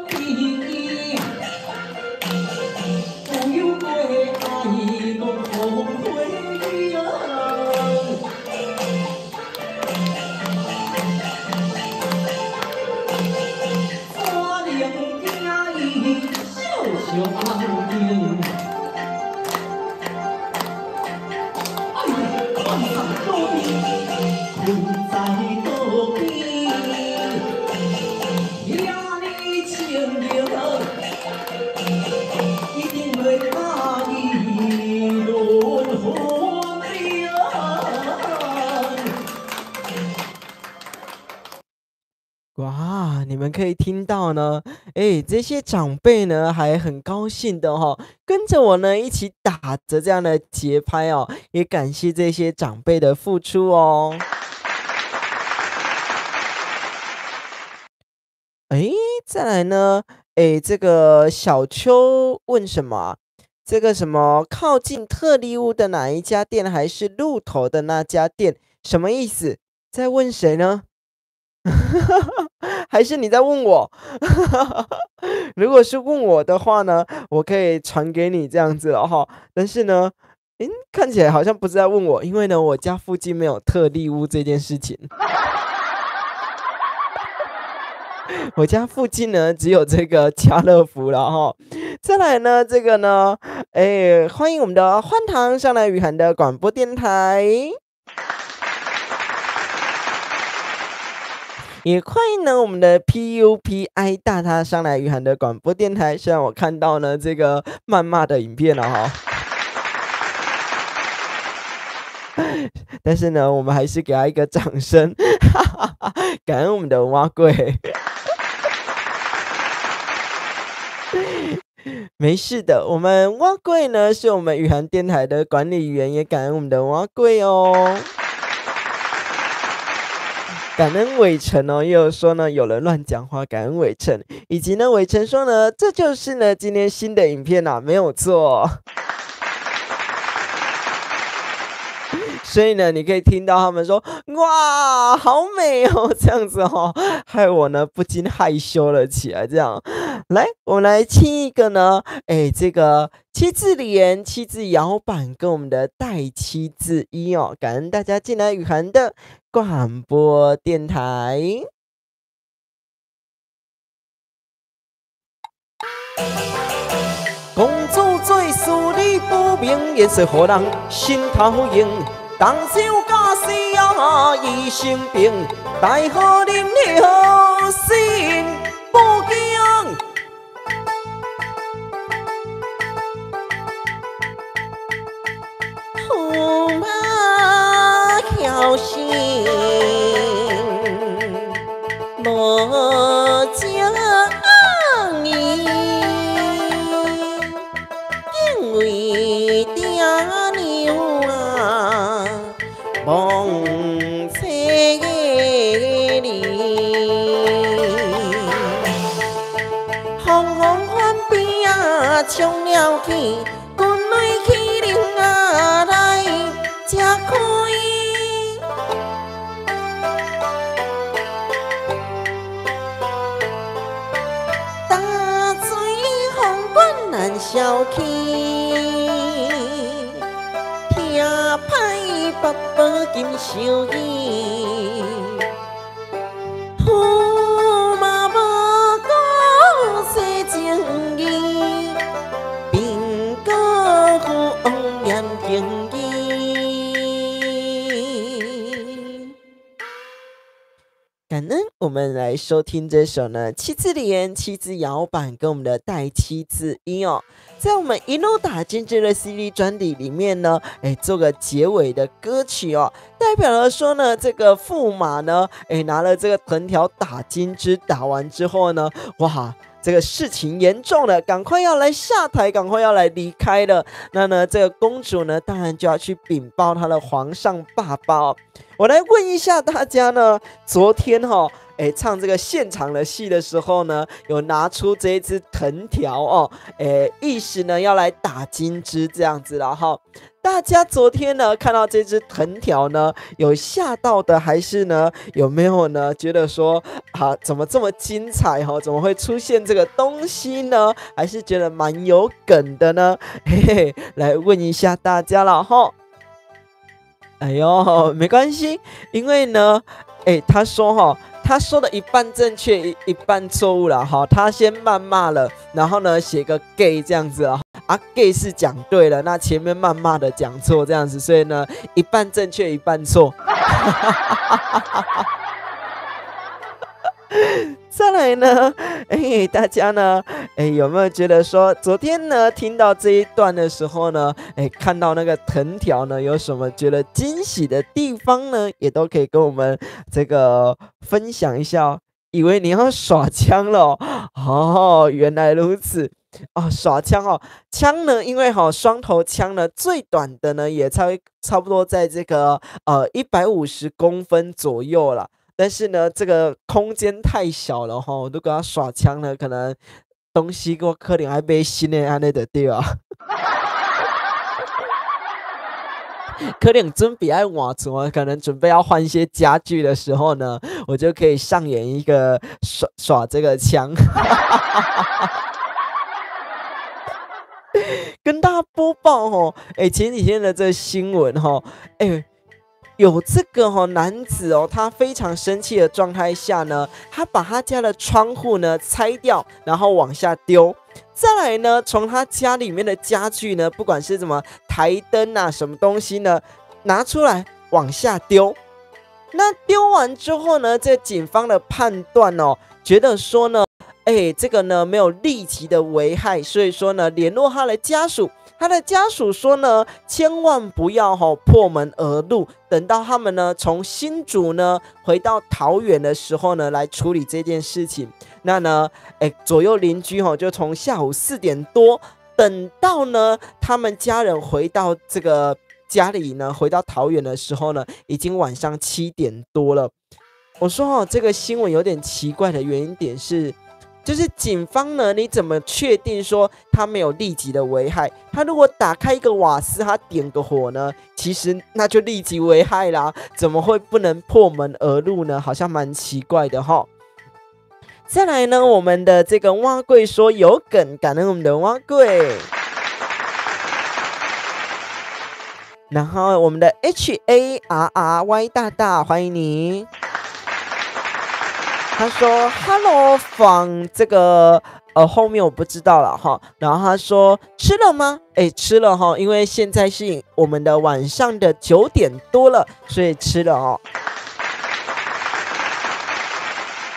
本意，不有过爱讲后悔呀。花莲家伊笑笑安定，哎呀，看在多边，困在多边，遐尼情形，一定会把伊轮回呀。哇，你们可以听到呢，哎，这些长辈呢还很高兴的哈、跟着我呢一起打着这样的节拍哦，也感谢这些长辈的付出哦。哎，再来呢，哎，这个小秋问什么啊？这个什么靠近特利屋的哪一家店，还是路头的那家店？什么意思？在问谁呢？还是你在问我？如果是问我的话呢，我可以传给你这样子了哈。但是呢，看起来好像不是在问我，因为呢，我家附近没有特利屋这件事情。我家附近呢只有这个家乐福了哈。再来呢，这个呢，哎，欢迎我们的欢堂上来雨涵的广播电台。也欢迎呢我们的 PUPI 大他上来雨涵的广播电台，虽然我看到呢这个谩骂的影片了哈，但是呢我们还是给他一个掌声，感恩我们的蛙贵。没事的，我们蛙贵呢是我们雨涵电台的管理员，也感恩我们的蛙贵哦。感恩伟成哦，也有说呢有人乱讲话，感恩伟成，以及呢伟成说呢这就是呢今天新的影片啊，没有错。所以呢，你可以听到他们说哇好美哦这样子哦，害我呢不禁害羞了起来。这样，来我们来亲一个呢，哎，这个七字连、七字摇板跟我们的带七字一哦，感恩大家进来雨涵的广播电台。公主做事理不明，颜色予人心头痒。动手假死啊，医生病，待好恁好心报警。驸马侥幸，无将伊，因为爹娘啊，忘妻离，风风翻边啊，冲了去。军队起灵啊来吃开，大水风管难消去，听歹爸爸金寿义，驸马无讲世情义。感恩我们来收听这首呢七字连、七字摇板跟我们的带七字音哦，在我们一路打金枝的 CD 专辑里面呢，做个结尾的歌曲哦，代表了说呢，这个驸马呢，拿了这个藤条打金枝，打完之后呢，哇！这个事情严重了，赶快要来下台，赶快要来离开了。那呢，这个公主呢，当然就要去禀报她的皇上爸爸哦。我来问一下大家呢，昨天唱这个现场的戏的时候呢，有拿出这一支藤条哦，意思呢要来打金枝这样子了哈。大家昨天呢看到这支藤条呢，有吓到的，还是呢有没有呢觉得说怎么这么精彩怎么会出现这个东西呢？还是觉得蛮有梗的呢？嘿嘿，来问一下大家了哈。哎呦，没关系，因为呢，他说的一半正确，一半错误了哈。他先谩骂了，然后呢写个 gay 这样子啊 gay 是讲对了，那前面谩骂的讲错这样子，所以呢一半正确，一半错。再来呢，大家呢，有没有觉得说，昨天呢听到这一段的时候呢，看到那个藤条呢，有什么觉得惊喜的地方呢？也都可以跟我们这个分享一下哦。以为你要耍枪了哦，原来如此哦，耍枪哦，枪呢，因为双头枪呢，最短的呢也差不多在这个150公分左右啦。但是呢，这个空间太小了哈，如果要耍枪呢，可能东西我可能还买新的安尼的对啊，可能准备要换厝，可能准备要换一些家具的时候呢，我就可以上演一个耍这个枪。跟大家播报前几天的这个新闻有这个男子他非常生气的状态下呢，他把他家的窗户呢拆掉，然后往下丢。再来呢，从他家里面的家具呢，不管是什么台灯啊，什么东西呢，拿出来往下丢。那丢完之后呢，这警方的判断觉得说呢，这个呢没有立即的危害，所以说呢，联络他的家属。他的家属说呢，千万不要破门而入，等到他们呢从新竹呢回到桃园的时候呢，来处理这件事情。那呢，左右邻居就从下午4点多，等到呢他们家人回到这个家里呢，回到桃园的时候呢，已经晚上7点多了。我说这个新闻有点奇怪的原因点是，就是警方呢，你怎么确定说他没有立即的危害？他如果打开一个瓦斯，他点个火呢，其实那就立即危害啦，怎么会不能破门而入呢？好像蛮奇怪的齁。再来呢，我们的这个蛙贵说有梗，感恩我们的蛙贵。然后我们的 HARRY 大大欢迎你。他说 Hello 仿这个后面我不知道了哈。然后他说吃了吗？吃了哈，因为现在是我们的晚上的9点多了，所以吃了哦。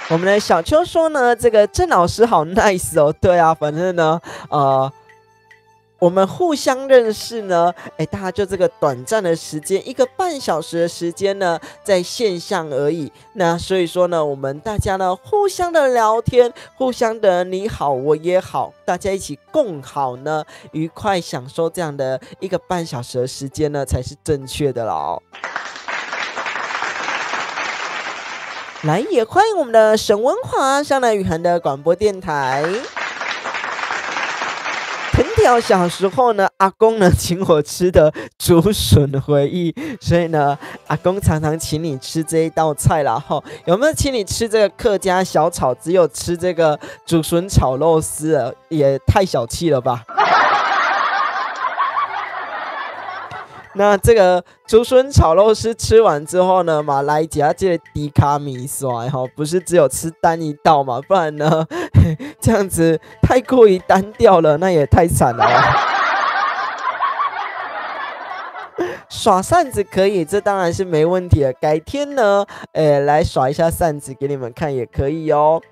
我们的小秋说呢，这个郑老师好 nice 哦。对啊，反正呢我们互相认识呢，大家就这个短暂的时间，1个半小时的时间呢，在线上而已。那所以说呢，我们大家呢互相的聊天，互相的你好我也好，大家一起共好呢，愉快享受这样的1个半小时的时间呢，才是正确的了。来，也欢迎我们的沈文华上来宇涵的广播电台。藤条小时候呢，阿公呢请我吃的竹笋回忆，所以呢，阿公常常请你吃这一道菜啦。有没有请你吃这个客家小炒？只有吃这个竹笋炒肉丝了，也太小气了吧？那这个竹笋炒肉丝吃完之后呢，马来加这个低卡米刷不是只有吃单一道嘛？不然呢，这样子太过于单调了，那也太惨了。耍扇子可以，这当然是没问题的。改天呢，来耍一下扇子给你们看也可以哦。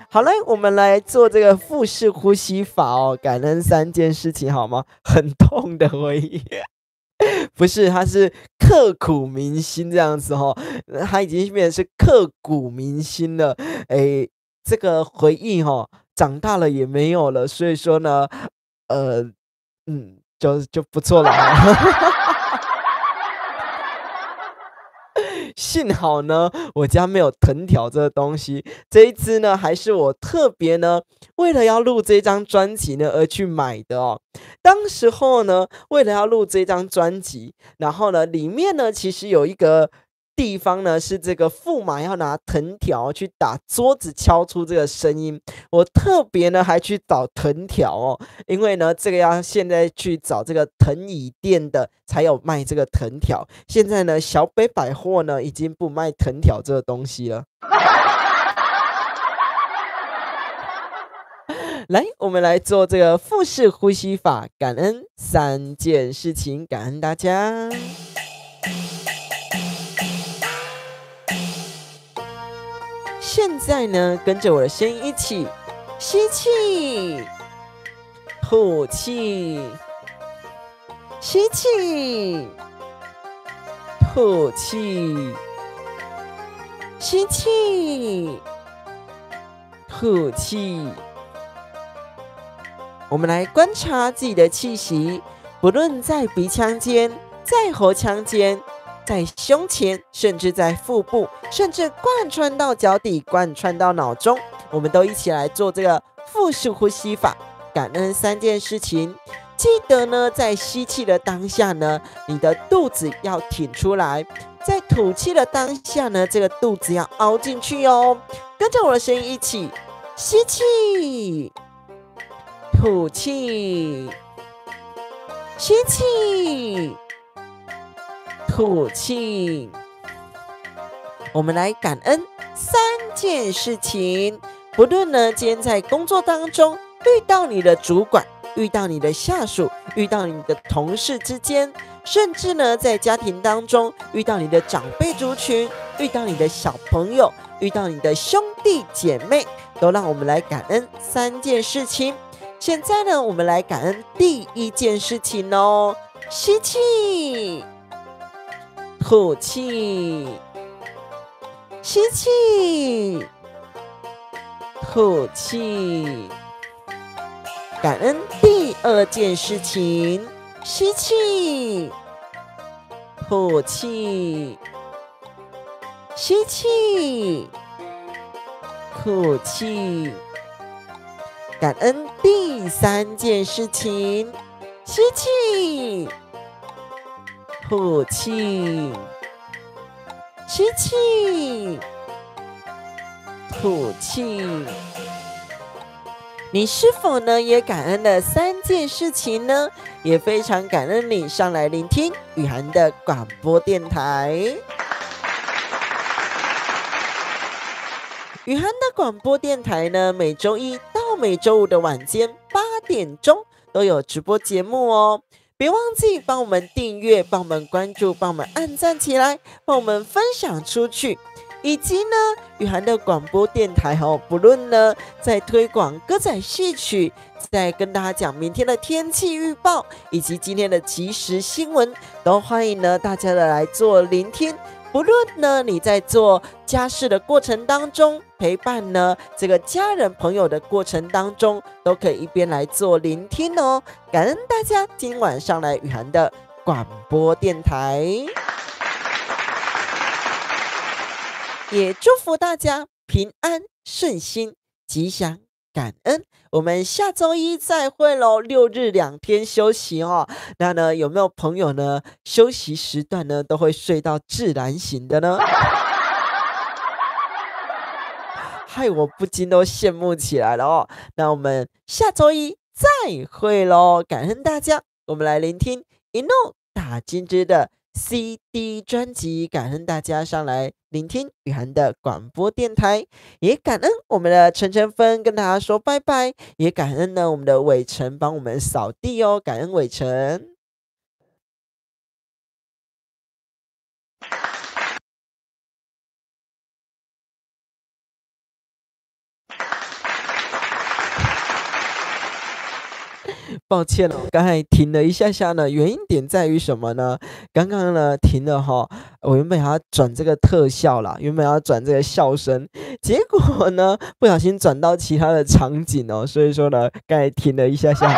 好嘞，我们来做这个腹式呼吸法哦，感恩3件事情好吗？很痛的回忆。不是，他是刻骨铭心这样子他已经变成是刻骨铭心了。这个回忆长大了也没有了，所以说呢，就不错了幸好呢，我家没有藤条这个东西。这一支呢，还是我特别呢，为了要录这张专辑呢而去买的哦。当时候呢，为了要录这张专辑，然后呢，里面呢其实有一个地方呢是这个驸马要拿藤条去打桌子敲出这个声音，我特别呢还去找藤条哦，因为呢这个要现在去找这个藤椅店的才有卖这个藤条。现在呢小北百货呢已经不卖藤条这个东西了。来，我们来做这个腹式呼吸法，感恩3件事情，感恩大家。现在呢，跟着我的声音一起吸气，吐气，吸气，吐气，吸气，吐气。我们来观察自己的气息，不论在鼻腔间、在喉腔间、在胸前，甚至在腹部，甚至贯穿到脚底，贯穿到脑中，我们都一起来做这个腹式呼吸法，感恩3件事情。记得呢，在吸气的当下呢，你的肚子要挺出来；在吐气的当下呢，这个肚子要凹进去哦。跟着我的声音一起吸气，吐气，吸气，吐气。我们来感恩3件事情，不论呢今天在工作当中遇到你的主管，遇到你的下属，遇到你的同事之间，甚至呢在家庭当中遇到你的长辈族群，遇到你的小朋友，遇到你的兄弟姐妹，都让我们来感恩3件事情。现在呢，我们来感恩第1件事情哦，吸气，吐气，吸气，吐气。感恩第2件事情，吸气，吐气，吸气，吐气。感恩第3件事情，吸气，吐气，吸气，吐气。你是否呢也感恩了3件事情呢？也非常感恩你上来聆听雨涵的广播电台。雨涵的广播电台呢，每周1到每周5的晚间8点钟都有直播节目哦。别忘记帮我们订阅，帮我们关注，帮我们按赞起来，帮我们分享出去。以及呢，雨涵的广播电台哦，不论呢在推广歌仔戏曲，在跟大家讲明天的天气预报，以及今天的即时新闻，都欢迎呢大家的来做聆听。不论呢你在做家事的过程当中，陪伴呢这个家人朋友的过程当中，都可以一边来做聆听哦。感恩大家今晚上来雨涵的广播电台。也祝福大家平安顺心吉祥感恩。我们下周1再会咯，6日2天休息哦。那呢有没有朋友呢休息时段呢都会睡到自然醒的呢？害我不禁都羡慕起来了哦。那我们下周1再会咯，感恩大家。我们来聆听一诺打金枝的CD 专辑，感恩大家上来聆听雨涵的广播电台，也感恩我们的陈晨芬跟大家说拜拜，也感恩呢我们的伟成帮我们扫地哦，感恩伟成。抱歉哦，刚才停了一下下呢，原因点在于什么呢？刚刚呢停了哈，我原本要转这个特效啦，原本要转这个笑声，结果呢不小心转到其他的场景哦，所以说呢刚才停了一下下。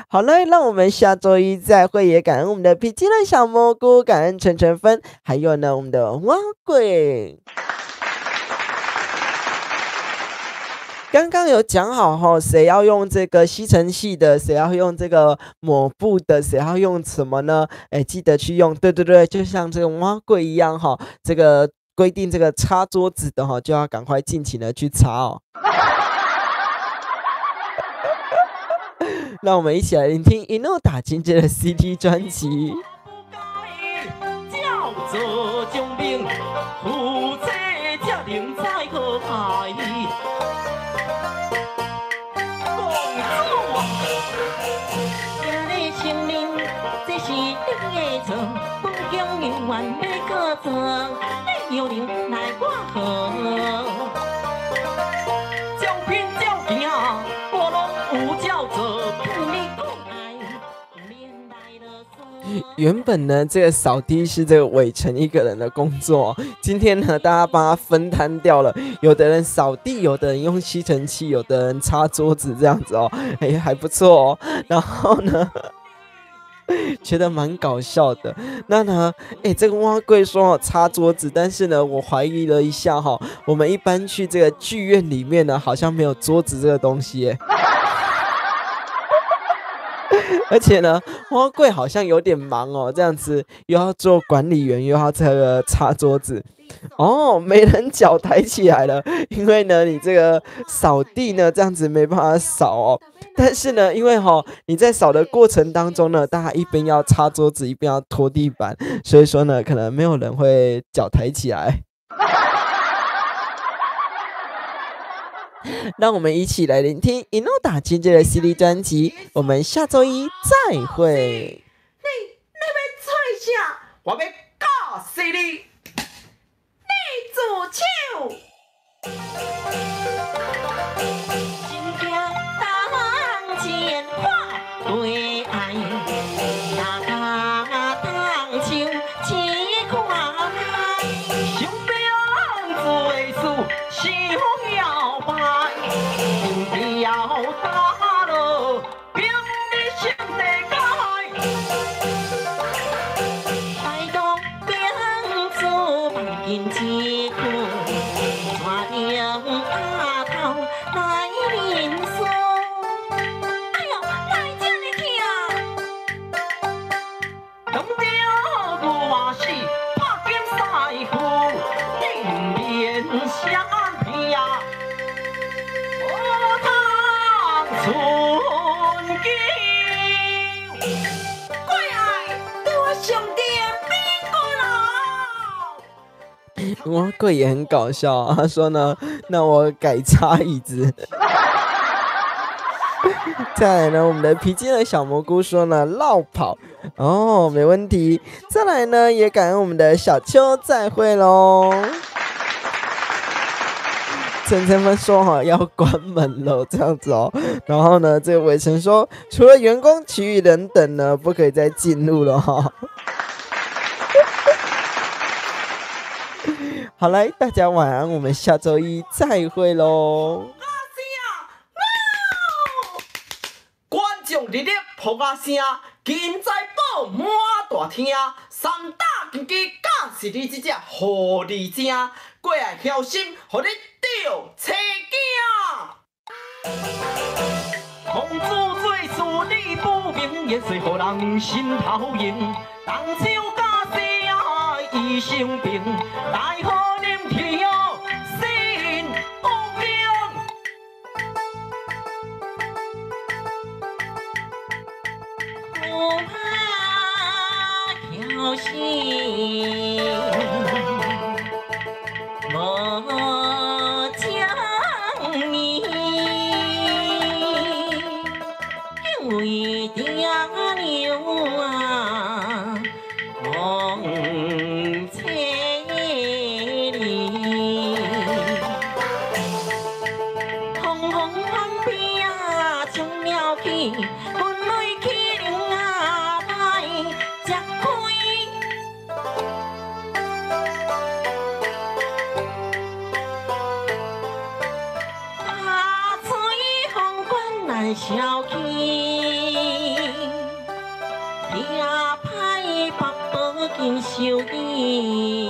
好了，让我们下周一再会，也感恩我们的皮筋的小蘑菇，感恩陈晨芬，还有呢我们的蛙贵。刚刚有讲好哈，谁要用这个吸尘器的，谁要用这个抹布的，谁要用什么呢？哎，记得去用。对对对，就像这个蛙柜一样哈，这个规定这个擦桌子的哈，就要赶快尽情的去擦哦。让我们一起来聆听一诺打金姐的 CD 专辑。叫做将兵，负责才能再好派。今日承认这是你的错，本经永远要搁做，你有人来我好。照片照行，我拢有照做，骗你讲爱，免来啰嗦。原本呢，这个扫地是这个伟成一个人的工作，今天呢，大家帮他分摊掉了，有的人扫地，有的人用吸尘器，有的人擦桌子，这样子哦，哎，还不错哦。然后呢，觉得蛮搞笑的。那呢，哎，这个蛙贵说擦桌子，但是呢，我怀疑了一下哈，我们一般去这个剧院里面呢，好像没有桌子这个东西耶。而且呢，蛙贵好像有点忙哦，这样子又要做管理员，又要这个擦桌子。哦，没人脚抬起来了，因为呢，你这个扫地呢，这样子没办法扫哦。但是呢，因为你在扫的过程当中呢，大家一边要擦桌子，一边要拖地板，所以说呢，可能没有人会脚抬起来。让我们一起来聆听一诺打金姐的 CD 专辑，我们下周一再会。你要做啥？我要教死你！你自手。真惊当前看对爱，大家当手只看开，想要做的事想要办，不要打落，凭你心地改。态度变做万斤之苦，抓定阿头来认输。哎呦，哪会这么疼？当了我是拍肩赛夫，你免相骗，我当寸金。怪爱对我上天变过了。蛙贵也很搞笑啊，他说呢，那我改擦椅子。再来呢，我们的皮筋的小蘑菇说呢，绕跑哦，没问题。再来呢，也感恩我们的小秋，再会喽。晨晨们说要关门了这样子哦，然后呢，这个伟成说，除了员工，其余人等呢不可以再进入了哈。好来，大家晚安，我们下周一再会喽。观众热烈扑啊声，金财宝满大厅，三大金鸡敢是你这只狐狸精，过来孝心，互你钓车囝。公主做事理不明，也随互人心头痒，动手甲生医生病，大好啉跳心不明。不怕孝心，无将面，因为爹娘啊，望切难消气，也歹北宝金收伊。